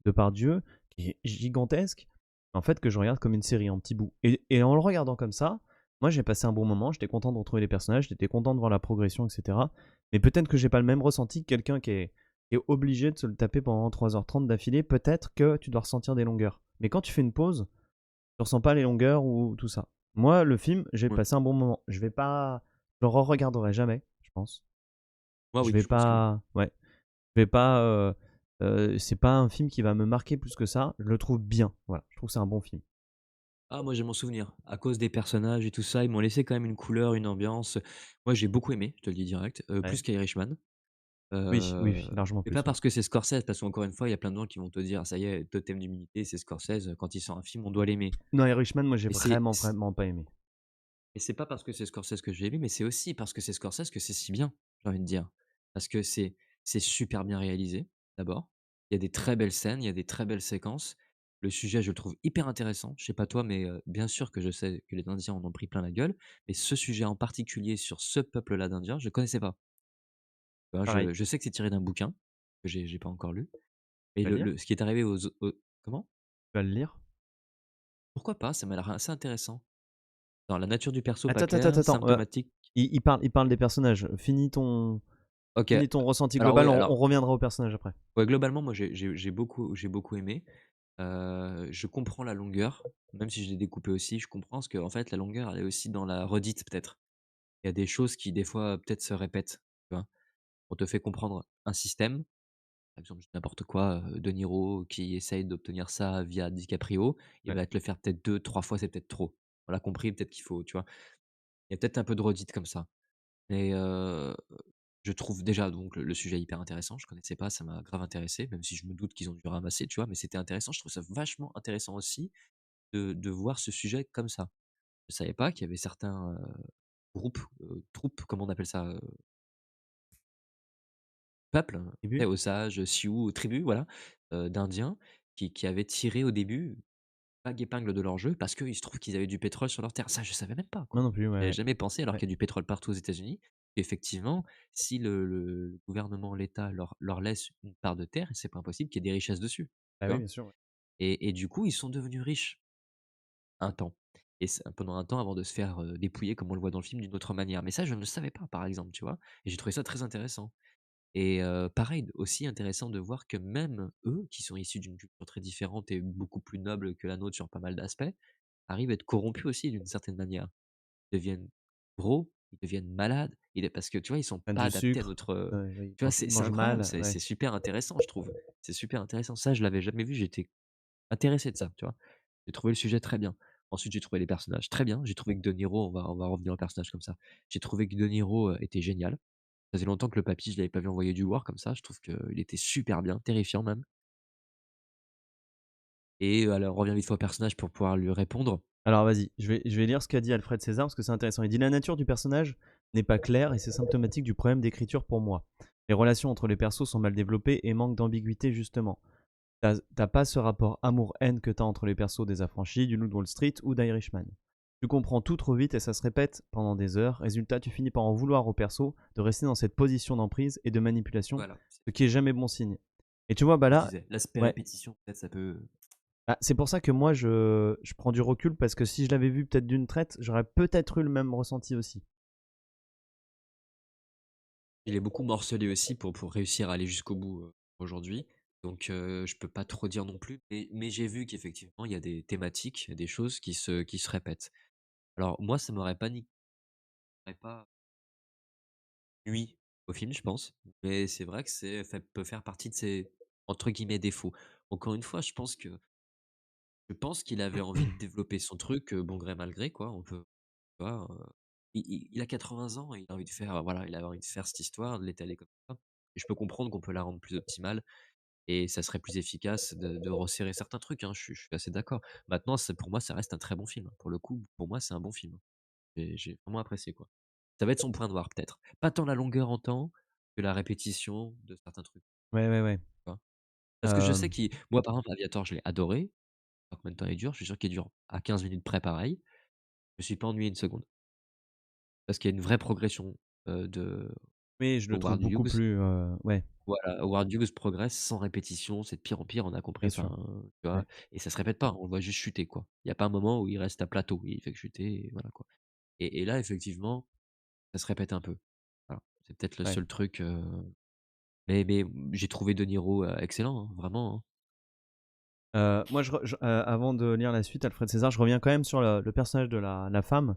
Depardieu qui est gigantesque, en fait, que je regarde comme une série en petits bouts et en le regardant comme ça, moi j'ai passé un bon moment, j'étais content de retrouver les personnages, j'étais content de voir la progression, etc. Mais peut-être que j'ai pas le même ressenti que quelqu'un qui est obligé de se le taper pendant 3h30 d'affilée. Peut-être que tu dois ressentir des longueurs, mais quand tu fais une pause, tu ressens pas les longueurs ou tout ça. Moi, le film, j'ai Ouais. passé un bon moment. Je vais pas, je le re-regarderai jamais, je pense. Ouais, Je oui, vais je pense que oui. pas, ouais, je vais pas. C'est pas un film qui va me marquer plus que ça. Je le trouve bien. Voilà, je trouve que c'est un bon film. Ah, moi, j'ai mon souvenir. À cause des personnages et tout ça, ils m'ont laissé quand même une couleur, une ambiance. Moi, j'ai beaucoup aimé, je te le dis direct, Ouais. plus qu'Irishman. Oui, oui, Heu, largement mais plus. pas Ouais. parce que c'est Scorsese, parce qu'encore une fois, il y a plein de gens qui vont te dire: «Ça y est, totem d'humilité, c'est Scorsese, quand il sort un film, on doit l'aimer». Non, Irishman, moi, j'ai Et c'est vraiment, c vraiment pas aimé. et c'est pas parce que c'est Scorsese que j'ai aimé, mais c'est aussi parce que c'est Scorsese que c'est si bien, j'ai envie de dire. Parce que c'est super bien réalisé, d'abord. Il y a des très belles scènes, il y a des très belles séquences. Le sujet, je le trouve hyper intéressant. Je sais pas toi, mais bien sûr que je sais que les Indiens en ont pris plein la gueule, mais ce sujet en particulier sur ce peuple-là d'Indiens, je connaissais pas. Tu vois? Pareil. Je sais que c'est tiré d'un bouquin que j'ai pas encore lu, mais Tu vas le lire? ce qui est arrivé comment? Tu vas le lire? Pourquoi pas? Ça m'a l'air assez intéressant. Dans la nature du perso pas Attends, attends, attends, claire, attends. symptomatique. Il parle des personnages. OK. Finis ton ressenti Alors global. oui, On alors reviendra aux personnages après. ouais, globalement, moi, j'ai beaucoup aimé. Je comprends la longueur, même si je l'ai découpé aussi. Je comprends parce qu'en fait, la longueur, elle est aussi dans la redite, peut-être. Il y a des choses qui, des fois, peut-être se répètent, tu vois? On te fait comprendre un système, par exemple, je dis n'importe quoi, De Niro qui essaye d'obtenir ça via DiCaprio, il Ouais. va te le faire peut-être 2, 3 fois, c'est peut-être trop. On l'a compris, peut-être qu'il faut, tu vois? Il y a peut-être un peu de redite comme ça. Mais je trouve déjà donc le sujet hyper intéressant. Je connaissais pas, ça m'a grave intéressé, même si je me doute qu'ils ont dû ramasser, tu vois? Mais c'était intéressant. Je trouve ça vachement intéressant aussi de voir ce sujet comme ça. Je savais pas qu'il y avait certains, groupes, troupes, comment on appelle ça? Peuples, tu Début? sais, Osages, Sioux, tribus, voilà, d'Indiens qui avaient tiré au début vague épingle de leur jeu parce qu'il se trouve qu'ils avaient du pétrole sur leur terre. Ça, je savais même pas, Moi quoi. non plus. J'y avais Ouais, jamais pensé alors ouais. qu'il y a du pétrole partout aux États-Unis. Effectivement, si le gouvernement, l'État leur laisse une part de terre, c'est pas impossible qu'il y ait des richesses dessus, Ah tu oui, vois? bien sûr. Ouais. Et du coup, ils sont devenus riches, un temps. Et pendant un temps avant de se faire, dépouiller comme on le voit dans le film d'une autre manière. Mais ça, je ne le savais pas, par exemple, tu vois? Et j'ai trouvé ça très intéressant. Et pareil, aussi intéressant de voir que même eux, qui sont issus d'une culture très différente et beaucoup plus noble que la nôtre sur pas mal d'aspects, arrivent à être corrompus aussi d'une certaine manière. Deviennent gros ils deviennent malades, parce que tu vois, ils sont Prennent pas du adaptés à sucre, notre. ils Tu vois, ils c'est mangent incroyable, mal, c'est ouais. super intéressant, je trouve. C'est super intéressant. Ça, je l'avais jamais vu, j'étais intéressé de ça, tu vois. J'ai trouvé le sujet très bien. Ensuite, j'ai trouvé les personnages très bien. J'ai trouvé que De Niro, on va revenir au personnage comme ça. J'ai trouvé que De Niro était génial. Ça faisait longtemps que le papy, je l'avais pas vu envoyer du war comme ça. Je trouve qu'il était super bien, terrifiant même. Et alors, on revient vite fait au personnage pour pouvoir lui répondre. Alors vas-y, je vais lire ce qu'a dit Alfred César parce que c'est intéressant. Il dit: «La nature du personnage n'est pas claire et c'est symptomatique du problème d'écriture pour moi. Les relations entre les persos sont mal développées et manquent d'ambiguïté justement. T'as pas ce rapport amour-haine que t'as entre les persos des Affranchis, du Loup de Wall Street ou d'Irishman. Tu comprends tout trop vite et ça se répète pendant des heures. Résultat, tu finis par en vouloir au perso de rester dans cette position d'emprise et de manipulation, Voilà, c'est ce qui est jamais bon signe.» Et tu vois, ce bah que je là, disais. L'aspect ouais, répétition, peut-être, ça peut. bah, c'est pour ça que moi je prends du recul parce que si je l'avais vu peut-être d'une traite, j'aurais peut-être eu le même ressenti aussi. Il est beaucoup morcelé aussi pour réussir à aller jusqu'au bout aujourd'hui. Donc, je peux pas trop dire non plus. Mais j'ai vu qu'effectivement, il y a des thématiques, des choses qui se répètent. Alors, moi, ça m'aurait pas nui au film, je pense. Mais c'est vrai que peut faire partie de ses, entre guillemets, défauts. Encore une fois, je pense qu'il avait envie de développer son truc, bon gré mal gré, quoi. On peut, tu vois, il a 80 ans et il a envie de faire, voilà, il a envie de faire cette histoire, de l'étaler comme ça. Et je peux comprendre qu'on peut la rendre plus optimale et ça serait plus efficace de resserrer certains trucs, hein, je suis assez d'accord. Maintenant, pour moi, ça reste un très bon film. Pour le coup, pour moi, c'est un bon film. J'ai vraiment apprécié, quoi. Ça va être son point noir, peut-être. Pas tant la longueur en temps que la répétition de certains trucs, tu Ouais, ouais, ouais. vois. Parce que je sais Euh, qu'il, moi, par exemple, Aviator, je l'ai adoré. Alors, combien de temps il dure? Je suis sûr qu'il dure à 15 minutes près, pareil. Je me suis pas ennuyé une seconde. Parce qu'il y a une vraie progression de mais je le trouve Howard beaucoup Hughes. plus. Ouais, Voilà, Howard Hughes progresse sans répétition, c'est de pire en pire, on a compris, bien sûr. enfin, tu Ouais. vois? Et ça se répète pas, on le voit juste chuter, quoi. Il y a pas un moment où il reste à plateau, il fait que chuter et voilà, quoi. Et là, effectivement, ça se répète un peu. Voilà, c'est peut-être le Ouais. seul truc, mais j'ai trouvé De Niro, excellent, hein, vraiment, hein. Moi, avant de lire la suite, Alfred César, je reviens quand même sur le personnage de la Ah femme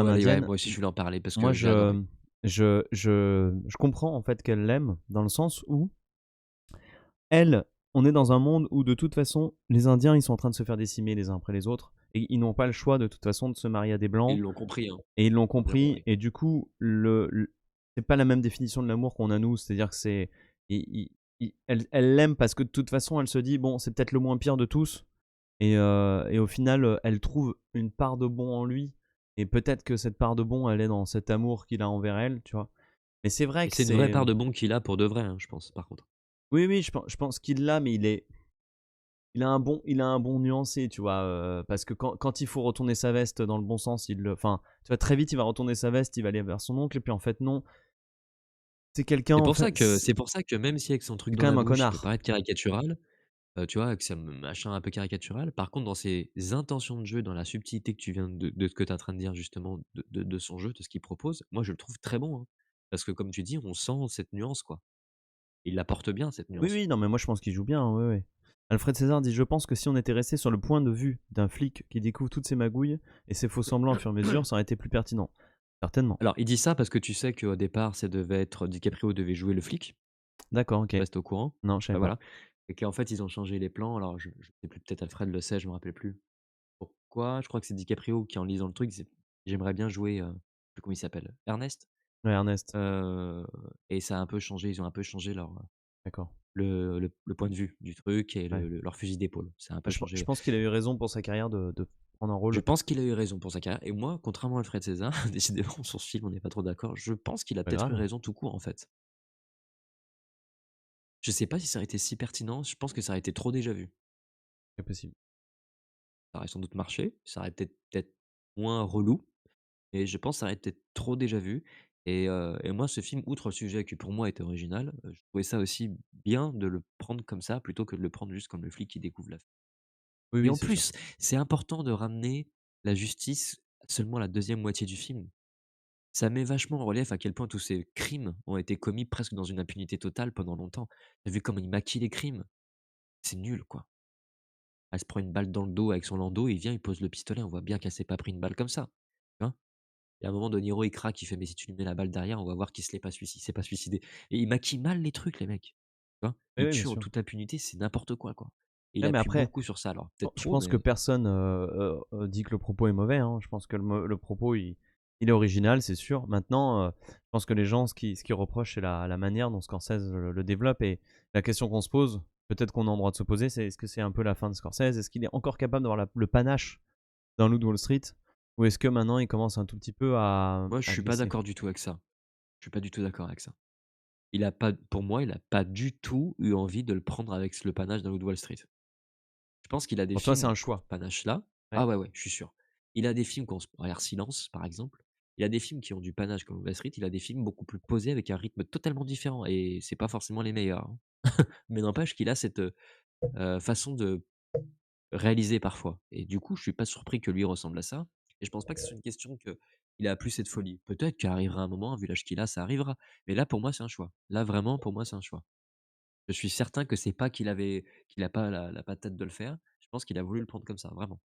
ouais, ouais, indienne. moi aussi je voulais en parler parce Moi, que j'ai adoré. je comprends en fait qu'elle l'aime dans le sens où elle, on est dans un monde où de toute façon, les Indiens, ils sont en train de se faire décimer les uns après les autres et ils n'ont pas le choix de toute façon de se marier à des blancs Ils l'ont compris, hein, et ils l'ont ils l'ont bien compris compris. et du coup, c'est pas la même définition de l'amour qu'on a nous, c'est-à-dire que elle l'aime parce que de toute façon, elle se dit bon, c'est peut-être le moins pire de tous et au final, elle trouve une part de bon en lui et peut-être que cette part de bon, elle est dans cet amour qu'il a envers elle, tu vois. Mais c'est vrai Et que c'est une vraie part de bon qu'il a pour de vrai, hein, je pense, par contre. oui, oui, je pense qu'il l'a, mais il a un bon nuancé, tu vois, parce que quand il faut retourner sa veste dans le bon sens, enfin, tu vois, très vite, il va retourner sa veste, il va aller vers son oncle, et puis en fait, non, c'est quelqu'un, C'est en pour fait, ça que c'est pour ça que même si avec son truc c'est dans quand la même un bouche, il peut connard. paraître caricatural, tu vois, avec ce machin un peu caricatural. Par contre, dans ses intentions de jeu, dans la subtilité que tu viens de ce que tu es en train de dire justement de son jeu, de ce qu'il propose, moi je le trouve très bon, hein. Parce que comme tu dis, on sent cette nuance, quoi. Il la porte bien cette Oui, nuance. oui, non, mais moi, je pense qu'il joue bien, hein, ouais, ouais. Alfred César dit: «Je pense que si on était resté sur le point de vue d'un flic qui découvre toutes ces magouilles et ses faux semblants au fur et à mesure, ça aurait été plus pertinent.» Certainement. Alors, il dit ça parce que tu sais qu'au départ, ça devait être DiCaprio devait jouer le flic. D'accord, Je sais OK. pas si tu au courant? Non, je savais Bah, pas. voilà. Et qu'en fait, ils ont changé les plans. Alors, je sais plus, peut-être Alfred le sait, je me rappelle plus. Pourquoi? Je crois que c'est DiCaprio qui, en lisant le truc, disait: «J'aimerais bien jouer», je sais plus comment il s'appelle, Ernest? Ouais, Ernest, Heu et ça a un peu changé, ils ont un peu changé d'accord, le point de vue du truc et ouais. leur fusil d'épaule. Ça a un Bah, peu je changé. pense qu'il a eu raison pour sa carrière de prendre un Je rôle. pense qu'il a eu raison pour sa carrière et moi, contrairement à Alfred César, décidément sur ce film, on n'est pas trop d'accord, je pense qu'il a Pas peut-être eu grave, raison tout court, en fait. Je sais pas si ça aurait été si pertinent, je pense que ça aurait été trop déjà vu. c'est possible. Ça aurait sans doute marché, ça aurait peut-être moins relou. Et je pense que ça aurait été trop déjà vu et moi ce film, outre le sujet qui pour moi était original, je trouvais ça aussi bien de le prendre comme ça, plutôt que de le prendre juste comme le flic qui découvre la Oui, et oui, en c'est sûr. plus, c'est important de ramener la justice seulement à la deuxième moitié du film. Ça met vachement en relief à quel point tous ces crimes ont été commis presque dans une impunité totale pendant longtemps. Tu as vu comment il maquille les crimes? C'est nul, quoi. Elle se prend une balle dans le dos avec son landau, il vient, il pose le pistolet, on voit bien qu'elle s'est pas pris une balle comme ça, tu vois? Et à un moment, De Niro, il craque, il fait: «Mais si tu lui mets la balle derrière, on va voir qu'il s'est pas suicidé». Et il maquille mal les trucs, les mecs. Tu vois? Oui, Ils oui, bien tuent en sûr. toute impunité, c'est n'importe quoi, quoi. Et il Ouais, mais appuie après, beaucoup sur ça, alors peut-être je trop, pense que mais personne dit que le propos est mauvais, hein. Je pense que le propos, il est original, c'est sûr. Maintenant, je pense que les gens, ce qu'ils reprochent, c'est la manière dont Scorsese le développe. Et la question qu'on se pose, peut-être qu'on a le droit de se poser, c'est est-ce que c'est un peu la fin de Scorsese? Est-ce qu'il est encore capable d'avoir le panache d'un Loup de Wall Street? Ou est-ce que maintenant, il commence un tout petit peu moi, je à suis pas glisser? d'accord du tout avec ça. Je suis pas du tout d'accord avec ça. Il a pas Pour moi, il a pas du tout eu envie de le prendre avec le panache d'un Loup de Wall Street. Je pense qu'il a des Pour toi, c'est films un qui ont ce choix. panache-là. Ouais. Ah ouais, ouais, je suis sûr. Il a des films qui ont regarde Silence, par exemple. Il a des films qui ont du panache comme Wall Street. Il a des films beaucoup plus posés avec un rythme totalement différent et c'est pas forcément les meilleurs, hein. Mais n'empêche qu'il a cette, façon de réaliser parfois et du coup, je suis pas surpris que lui ressemble à ça et je pense pas que ce soit une question qu'il a plus cette folie. Peut-être qu'arrivera un moment, vu l'âge qu'il a, ça arrivera. Mais là, pour moi, c'est un choix. Là, vraiment, pour moi, c'est un choix. Je suis certain que c'est pas qu'il a pas la patate de le faire. Je pense qu'il a voulu le prendre comme ça, vraiment.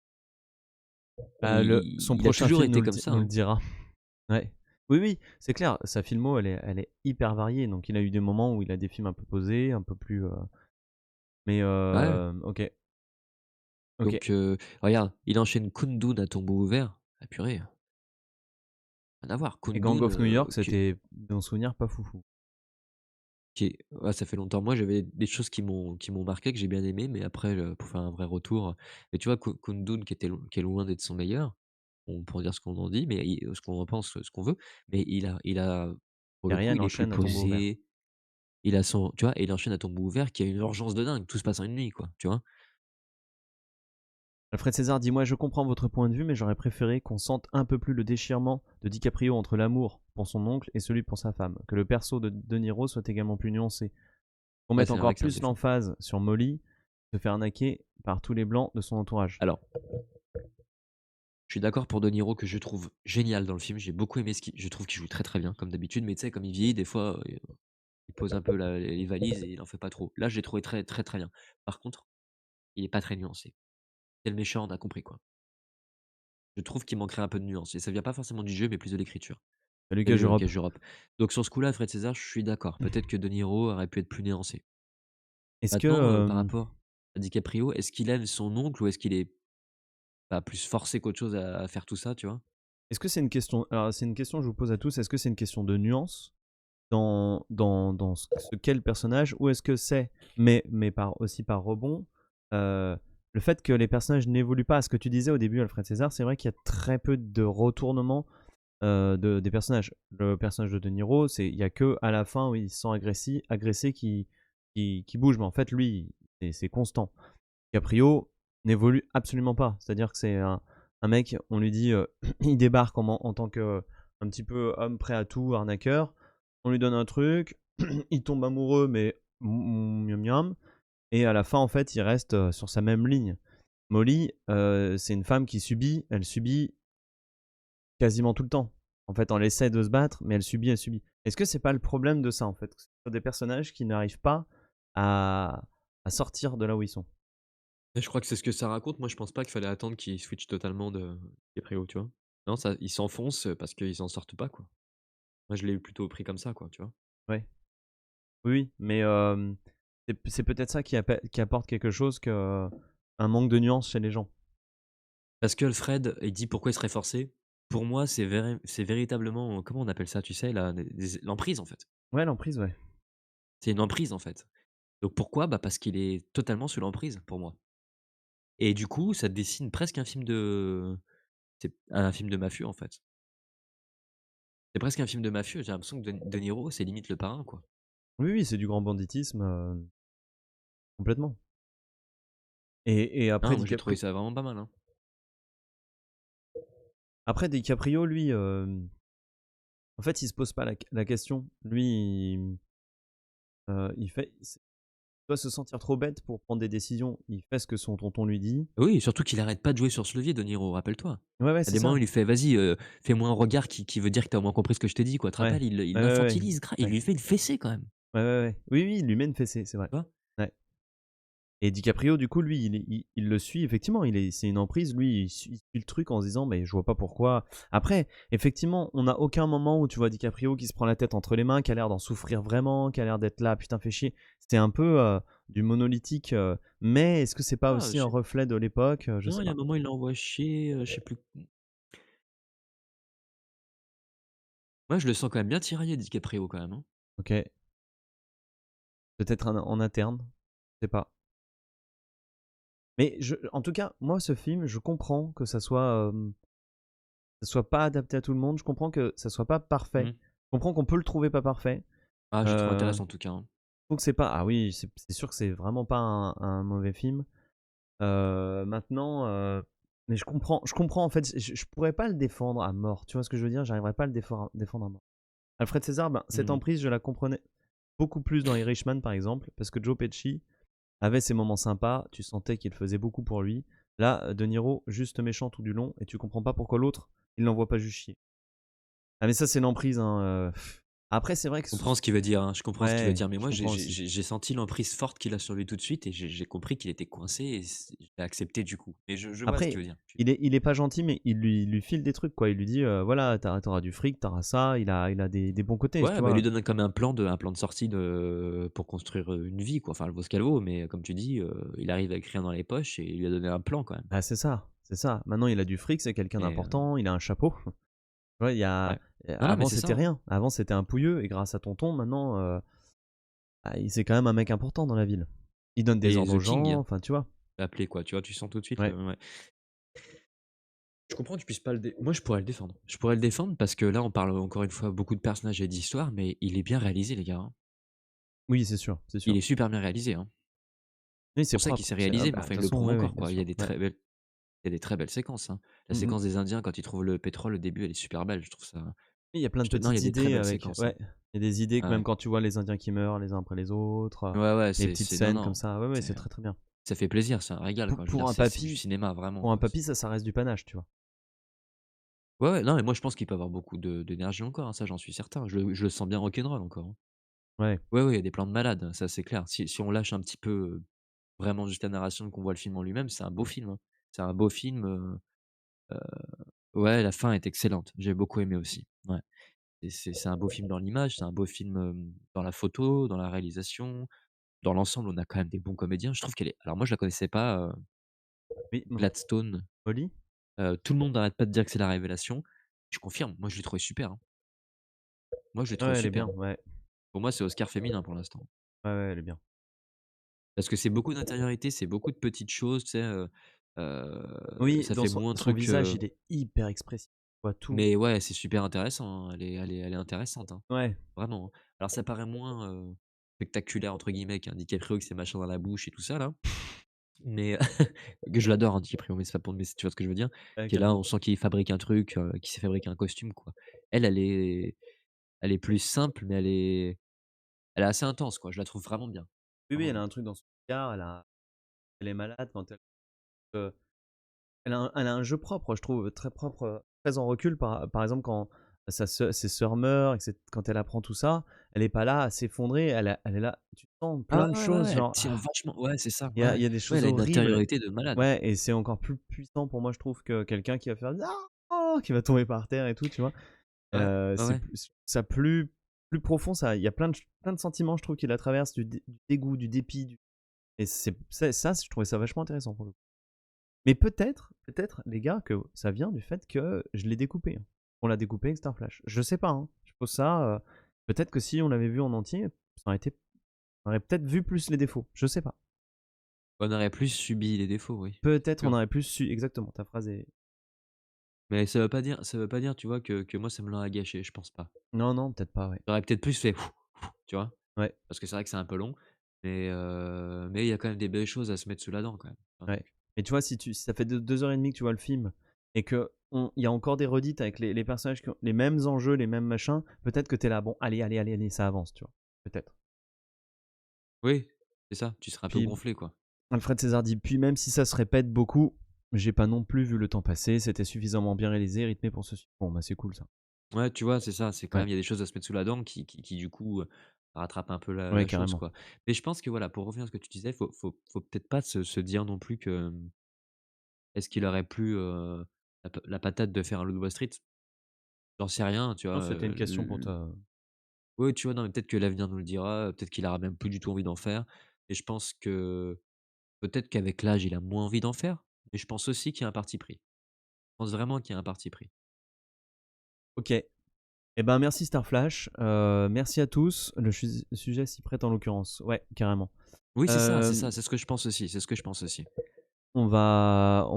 Et Son il a prochain toujours film été comme ça, nous le hein. dira. Ouais. Oui, oui, c'est clair. Sa filmo, elle est hyper variée. Donc, il a eu des moments où il a des films un peu posés, un peu plus. Mais Ouais, ok, ok. donc regarde, il enchaîne Kundun à tombeau ouvert. Ah purée, rien à voir. Et Gang Kundun, of New York, qui c'était, dans souvenir, pas foufou. ouais, ça fait longtemps. Moi, j'avais des choses qui m'ont marqué, que j'ai bien aimé, mais après, pour faire un vrai retour, mais tu vois, Kundun qui est loin d'être son meilleur, on peut en dire ce qu'on en dit, mais ce qu'on en pense, ce qu'on veut, mais il a pour le coup, Derrière, il il est plus enchaîne à tombeau ouvert. posé, il a son tu vois? Et il enchaîne à tombeau ouvert qui a une urgence de dingue, tout se passe en une nuit, quoi, tu vois? Alfred César dit: moi, je comprends votre point de vue, mais j'aurais préféré qu'on sente un peu plus le déchirement de DiCaprio entre l'amour pour son oncle et celui pour sa femme. Que le perso de De Niro soit également plus nuancé. Qu'on Ouais, mette c'est vrai encore que c'est un plus défaut. l'emphase sur Molly, se faire arnaquer par tous les blancs de son entourage. Alors, je suis d'accord pour De Niro que je trouve génial dans le film, j'ai beaucoup aimé je trouve qu'il joue très, très bien comme d'habitude, mais tu sais, comme il vieillit, des fois, il pose un peu les valises et il en fait pas trop. Là, je l'ai trouvé très, très, très bien. Par contre, il est pas très nuancé. C'est le méchant, on a compris, quoi. Je trouve qu'il manquerait un peu de nuance et ça vient pas forcément du jeu, mais plus de l'écriture. Salut, Salut, Gage Europe. Gage Europe. Donc sur ce coup-là, Fred César, je suis d'accord. Peut-être que De Niro aurait pu être plus nuancé. Est-ce que, Maintenant, par rapport à DiCaprio, est-ce qu'il aime son oncle ou est-ce qu'il est, bah, plus forcé qu'autre chose à faire tout ça, tu vois? est-ce que c'est une question. Alors, c'est une question que je vous pose à tous. Est-ce que c'est une question de nuance dans ce qu'est le personnage, ou est-ce que c'est, mais aussi par rebond, le fait que les personnages n'évoluent pas? Ce que tu disais au début, Alfred César, c'est vrai qu'il y a très peu de retournements des personnages. Le personnage de De Niro, il y a que à la fin où il se sent agressé qui bouge, mais en fait, lui, c'est constant. Caprio n'évolue absolument pas. C'est-à-dire que c'est un mec, on lui dit, il débarque en tant que un petit peu homme prêt à tout, arnaqueur. On lui donne un truc, il tombe amoureux, mais miam miam. Et à la fin, en fait, il reste sur sa même ligne. Molly, c'est une femme qui subit, elle subit quasiment tout le temps. En fait, on essaie de se battre, mais elle subit, elle subit. Est-ce que c'est pas le problème de ça, en fait? Que ce sont des personnages qui n'arrivent pas à, à sortir de là où ils sont. Et je crois que c'est ce que ça raconte. Moi, je pense pas qu'il fallait attendre qu'il switch totalement de DiCaprio, tu vois? Non, ça il s'enfonce, parce qu'ils s'en sortent pas, quoi. Moi, je l'ai plutôt pris comme ça, quoi, tu vois? Ouais. Oui, oui, mais c'est peut-être ça qui apporte quelque chose que un manque de nuance chez les gens. Parce qu'Alfred, il dit: «Pourquoi il serait forcé?» Pour moi, c'est véritablement, comment on appelle ça, tu sais, l'emprise, en fait. Ouais, l'emprise, ouais. C'est une emprise, en fait. Donc pourquoi? Bah, parce qu'il est totalement sous l'emprise, pour moi. Et du coup, ça dessine presque c'est un film de mafieux, en fait. C'est presque un film de mafieux. J'ai l'impression que De Niro, c'est limite le parrain, quoi. Oui, oui, c'est du grand banditisme, complètement. Et Ah, moi, j'ai trouvé ça vraiment pas mal, hein. Après DiCaprio, lui, en fait, il se pose pas la question. Lui, il doit se sentir trop bête pour prendre des décisions. Il fait ce que son tonton lui dit. Oui, surtout qu'il arrête pas de jouer sur ce levier, De Niro, rappelle-toi. Ouais, ouais, À c'est des moments, ça. il lui fait: «Vas-y, fais-moi un regard qui veut dire que t'as au moins compris ce que je t'ai dit, quoi». Tu te Ouais. rappelles? Il Ouais, ouais, ouais. l'infantilise, il Ouais. lui fait une fessée, quand même, Ouais, ouais, ouais. Oui, oui, il lui met une fessée, c'est vrai. tu vois? Ouais. Et DiCaprio, du coup, lui, il le suit, effectivement, c'est une emprise, lui, il suit le truc en se disant, mais je vois pas pourquoi. Après, effectivement, on n'a aucun moment où tu vois DiCaprio qui se prend la tête entre les mains, qui a l'air d'en souffrir vraiment, qui a l'air d'être là, putain, fais chier. C'était un peu du monolithique, mais est-ce que c'est pas Ah, aussi un reflet de l'époque? Je non, sais il y a un pas. moment, il l'envoie chier, je sais plus. Moi, je le sens quand même bien tiraillé, DiCaprio, quand même, hein. Ok. Peut-être en interne, je sais pas. Mais en tout cas, moi, ce film, je comprends que ça soit pas adapté à tout le monde. Je comprends que ça soit pas parfait. Mmh. Je comprends qu'on peut le trouver pas parfait. Ah, je le trouve Euh, intéressant, en tout cas, hein. donc c'est pas. Ah oui, c'est sûr que c'est vraiment pas un mauvais film. Maintenant, mais je comprends en fait. Je pourrais pas le défendre à mort. Tu vois ce que je veux dire? J'arriverais pas à le défendre à mort. Alfred César, ben, cette Mmh. emprise, je la comprenais beaucoup plus dans Irishman par exemple, parce que Joe Pesci avait ses moments sympas. Tu sentais qu'il faisait beaucoup pour lui. Là, De Niro, juste méchant tout du long, et tu comprends pas pourquoi l'autre, il l'envoie pas juste chier. Ah mais ça c'est l'emprise, hein. Après c'est vrai que Je comprends ce qu'il veut dire, hein, je comprends ce qu'il veut ouais, dire, mais je moi, comprends aussi. j'ai senti l'emprise forte qu'il a sur lui tout de suite et j'ai compris qu'il était coincé et je l'ai accepté du coup. Mais je vois ce qu'il Après, veut dire. il est pas gentil, mais il lui file des trucs, quoi. Il lui dit, voilà, t'auras du fric, t'auras ça. Il a des bons côtés, tu Ouais, bah, il lui vois. donne comme un plan de sortie pour construire, une vie, quoi. Enfin, elle vaut ce qu'elle vaut, mais comme tu dis, il arrive avec rien dans les poches et il lui a donné un plan quand même. Ah, c'est ça, c'est ça. Maintenant, il a du fric, c'est quelqu'un Et d'important, il a un chapeau. Tu vois, ouais. Non, mais avant, c'est ça, c'était hein. rien. Avant, c'était un pouilleux, et grâce à Tonton, maintenant, c'est quand même un mec important dans la ville. Il donne des Et ordres aux The gens, King, enfin, tu vois. appelé quoi, tu vois? Tu sens tout de suite Ouais. le ouais. Je comprends que tu puisses pas moi, je pourrais le défendre. Je pourrais le défendre parce que là, on parle encore une fois beaucoup de personnages et d'histoires, mais il est bien réalisé, les gars, hein. Oui, c'est sûr, c'est Il sûr. est super bien réalisé, hein. Oui, C'est c'est pour ça qu'il propre. s'est réalisé, mais Bah, de enfin, toute il le façon, prouve ouais, ouais, encore, bien quoi. sûr. Ouais. Il y a des très belles séquences, hein. La Mm, mm. séquence des Indiens quand ils trouvent le pétrole, au début, elle est super belle, je trouve ça Il y a plein de non, il y a petites des très idées belles avec. séquences, hein. Ouais, il y a des idées que Ah même ouais. quand tu vois les Indiens qui meurent les uns après les autres, Ouais, ouais, les petites non, scènes comme non, ça. Ouais, ouais, c'est, c'est très très bien. ça fait plaisir, c'est un régal, Pour, quoi. Je veux pour dire, un c'est du papy, cinéma, vraiment, pour un quoi. papy, ça reste du panache, tu vois. Ouais, ouais, non, mais moi, je pense qu'il peut avoir beaucoup d'énergie encore, hein, ça, j'en suis certain. Je le sens bien rock'n'roll encore, hein. Ouais. Ouais, ouais, il y a des plans de malade, ça, c'est clair. Si on lâche un petit peu, vraiment juste la narration, qu'on voit le film en lui-même, c'est un beau film, hein. C'est un beau film, ouais, la fin est excellente. J'ai beaucoup aimé aussi. Ouais. Et c'est un beau film dans l'image, c'est un beau film, dans la photo, dans la réalisation. Dans l'ensemble, on a quand même des bons comédiens. Je trouve qu'elle est alors moi je la connaissais pas, Oui, Gladstone, Molly. tout le monde n'arrête pas de dire que c'est la révélation. Je confirme, moi je l'ai trouvé super, hein. Moi je l'ai trouvé Ouais, elle est super, bien. hein. Ouais. Pour moi, c'est Oscar féminin pour l'instant. Ouais, ouais, elle est bien. Parce que c'est beaucoup d'intériorité, c'est beaucoup de petites choses, tu sais, Oui, ça dans fait son, moins son truc, visage, il est hyper expressif. Tu vois tout. mais ouais, c'est super intéressant, hein. Elle est intéressante, hein. Ouais. Vraiment, hein. Alors ça paraît moins, «spectaculaire» entre guillemets qu'un DiCaprio avec ses machins dans la bouche et tout ça là, mais que je l'adore, hein, DiCaprio, mais c'est pas pour mais tu vois ce que je veux dire? Ouais, Qui est là, carrément. on sent qu'il fabrique un truc, qu'il s'est fabriqué un costume, quoi. Elle est plus simple, mais elle est assez intense, quoi. Je la trouve vraiment bien, Oui, oui, vraiment elle a bien. un truc dans son regard. Elle est malade quand euh, elle a un jeu propre, je trouve, très propre, très en recul. Par exemple, quand ses sœurs meurent, et quand elle apprend tout ça, elle est pas là à s'effondrer. Elle est là. Tu sens Ah plein de ouais, ouais, choses, ouais, elle genre, tire vachement ouais, c'est ça, il y a, ouais. il y a des Ouais, choses elle a une horribles. intériorité de malade. Ouais, et c'est encore plus puissant pour moi, je trouve, que quelqu'un qui va faire ah, qui va tomber par terre et tout, tu vois. Ouais, ouais, C'est ouais. ça plus profond, ça. Il y a plein de sentiments, je trouve, qui la traversent, du dégoût, du dépit. Et ça, je trouvais ça vachement intéressant pour le coup. Mais peut-être, les gars, que ça vient du fait que je l'ai découpé, hein. On l'a découpé avec Starflash. Je sais pas, hein. Je pose ça. Peut-être que si on l'avait vu en entier, on aurait peut-être vu plus les défauts. Je sais pas. On aurait plus subi les défauts, oui, c'est Peut-être on sûr. aurait plus su. Exactement, ta phrase est. Mais ça veut pas dire, tu vois, que moi ça me l'aurait gâché, je pense pas. Non, non, peut-être pas, ouais. J'aurais peut-être plus fait tu vois? Ouais, Parce que c'est vrai que c'est un peu long, mais il y a quand même des belles choses à se mettre sous la dent quand même, un ouais. truc. Et tu vois, si ça fait 2 heures et demie que tu vois le film et que il y a encore des redites avec les personnages qui ont les mêmes enjeux, les mêmes machins, peut-être que t'es là, bon, allez, allez, allez, allez, ça avance, tu vois. Peut-être. Oui, c'est ça, tu seras un peu Puis gonflé, quoi. Alfred César dit, puis même si ça se répète beaucoup, j'ai pas non plus vu le temps passer, c'était suffisamment bien réalisé, rythmé pour ce suivre. Bon, bah c'est cool ça. Ouais, tu vois, c'est ça, c'est quand Ouais. même il y a des choses à se mettre sous la dent qui du coup, Ça rattrape un peu la, Ouais, la chose, carrément. quoi. Mais je pense que voilà, pour revenir à ce que tu disais, faut peut-être pas se dire non plus que est-ce qu'il aurait plu la patate de faire un loup de Wall Street? J'en sais rien, tu Non, vois. c'était une question pour toi. Oui, tu vois, non, mais peut-être que l'avenir nous le dira, peut-être qu'il aura même plus du tout envie d'en faire. Et je pense que peut-être qu'avec l'âge, il a moins envie d'en faire. Mais je pense aussi qu'il y a un parti pris. Je pense vraiment qu'il y a un parti pris. Ok. Eh ben, merci Starflash. Merci à tous. Le sujet s'y prête en l'occurrence. Ouais, carrément. Oui, c'est ça, Euh, c'est ce que je pense aussi, c'est ce que je pense aussi. on va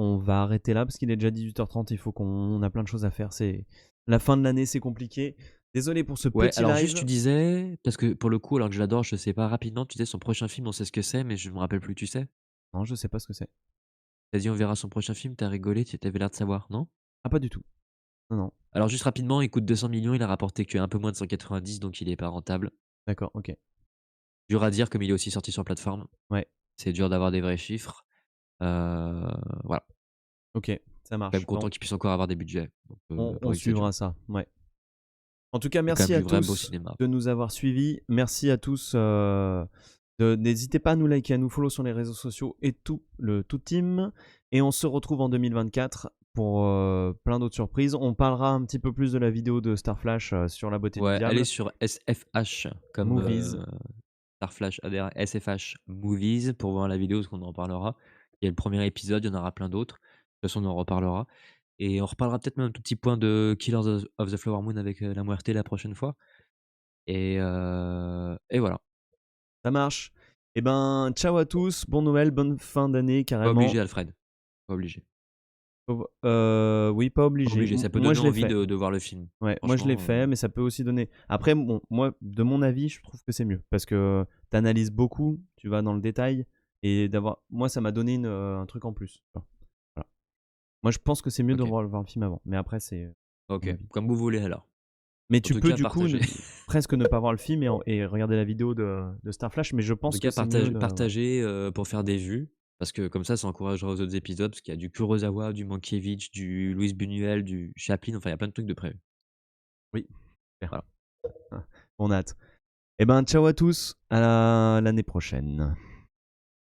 arrêter là parce qu'il est déjà 18h30. Il faut on a plein de choses à faire. C'est la fin de l'année, c'est compliqué. Désolé pour ce Ouais, petit alors juste live. tu disais, parce que pour le coup, alors que je l'adore, je sais pas rapidement, tu disais son prochain film, on sait ce que c'est, mais je me rappelle plus, tu sais? Non, je sais pas ce que c'est. T'as dit on verra son prochain film, t'as rigolé, tu avais l'air de savoir, non? Ah, pas du tout. Non, non. Alors juste rapidement, il coûte 200 millions, il a rapporté que un peu moins de 190, donc il est pas rentable. D'accord, ok. Dur à dire, comme il est aussi sorti sur plateforme. Ouais, C'est dur d'avoir des vrais chiffres. Voilà. ok. Ça Quand même marche. content Bon, qu'ils puissent encore avoir des budgets. Donc, on pas exagérer. suivra ça. Ouais. En tout cas, C'est quand même merci du à vrai beau tous cinéma. de nous avoir suivis. Merci à tous. N'hésitez pas à nous liker, à nous follow sur les réseaux sociaux et tout le tout team. Et on se retrouve en 2024 pour plein d'autres surprises. On parlera un petit peu plus de la vidéo de Starflash sur la beauté du Ouais, allez diable. sur SFH comme Movies. Starflash ADR SFH Movies pour voir la vidéo, parce qu'on en reparlera. Il y a le premier épisode, il y en aura plein d'autres. De toute façon, on en reparlera. Et on reparlera peut-être même un tout petit point de Killers of the Flower Moon avec la Muerte la prochaine fois. Et voilà. Ça marche. Eh ben, ciao à tous. Bonne Noël, bonne fin d'année Pas carrément. obligé, Alfred. Pas obligé. Oui, pas Pas obligé. obligé. Ça peut Moi, donner je l'ai envie fait. de voir le film. Ouais, moi je l'ai Franchement, fait, mais ça peut aussi donner. Après, bon, moi, de mon avis, je trouve que c'est mieux parce que tu analyses beaucoup, tu vas dans le détail et d'avoir. Moi, ça m'a donné un truc en plus. Voilà. Moi, je pense que c'est mieux de ok. voir le film avant, mais après, c'est mon Ok. avis. Comme vous voulez alors. Mais En tu tout peux cas, du coup partagez. presque ne pas voir le film et regarder la vidéo de Starflash, mais je En pense tout que cas, c'est mieux de. Voilà. partagez pour faire des vues. Parce que comme ça encouragera aux autres épisodes. Parce qu'il y a du Kurosawa, du Mankiewicz, du Louis Buñuel, du Chaplin. Enfin, il y a plein de trucs de prévu. Oui, super. Voilà. On a hâte. Eh ben, ciao à tous, à l'année prochaine.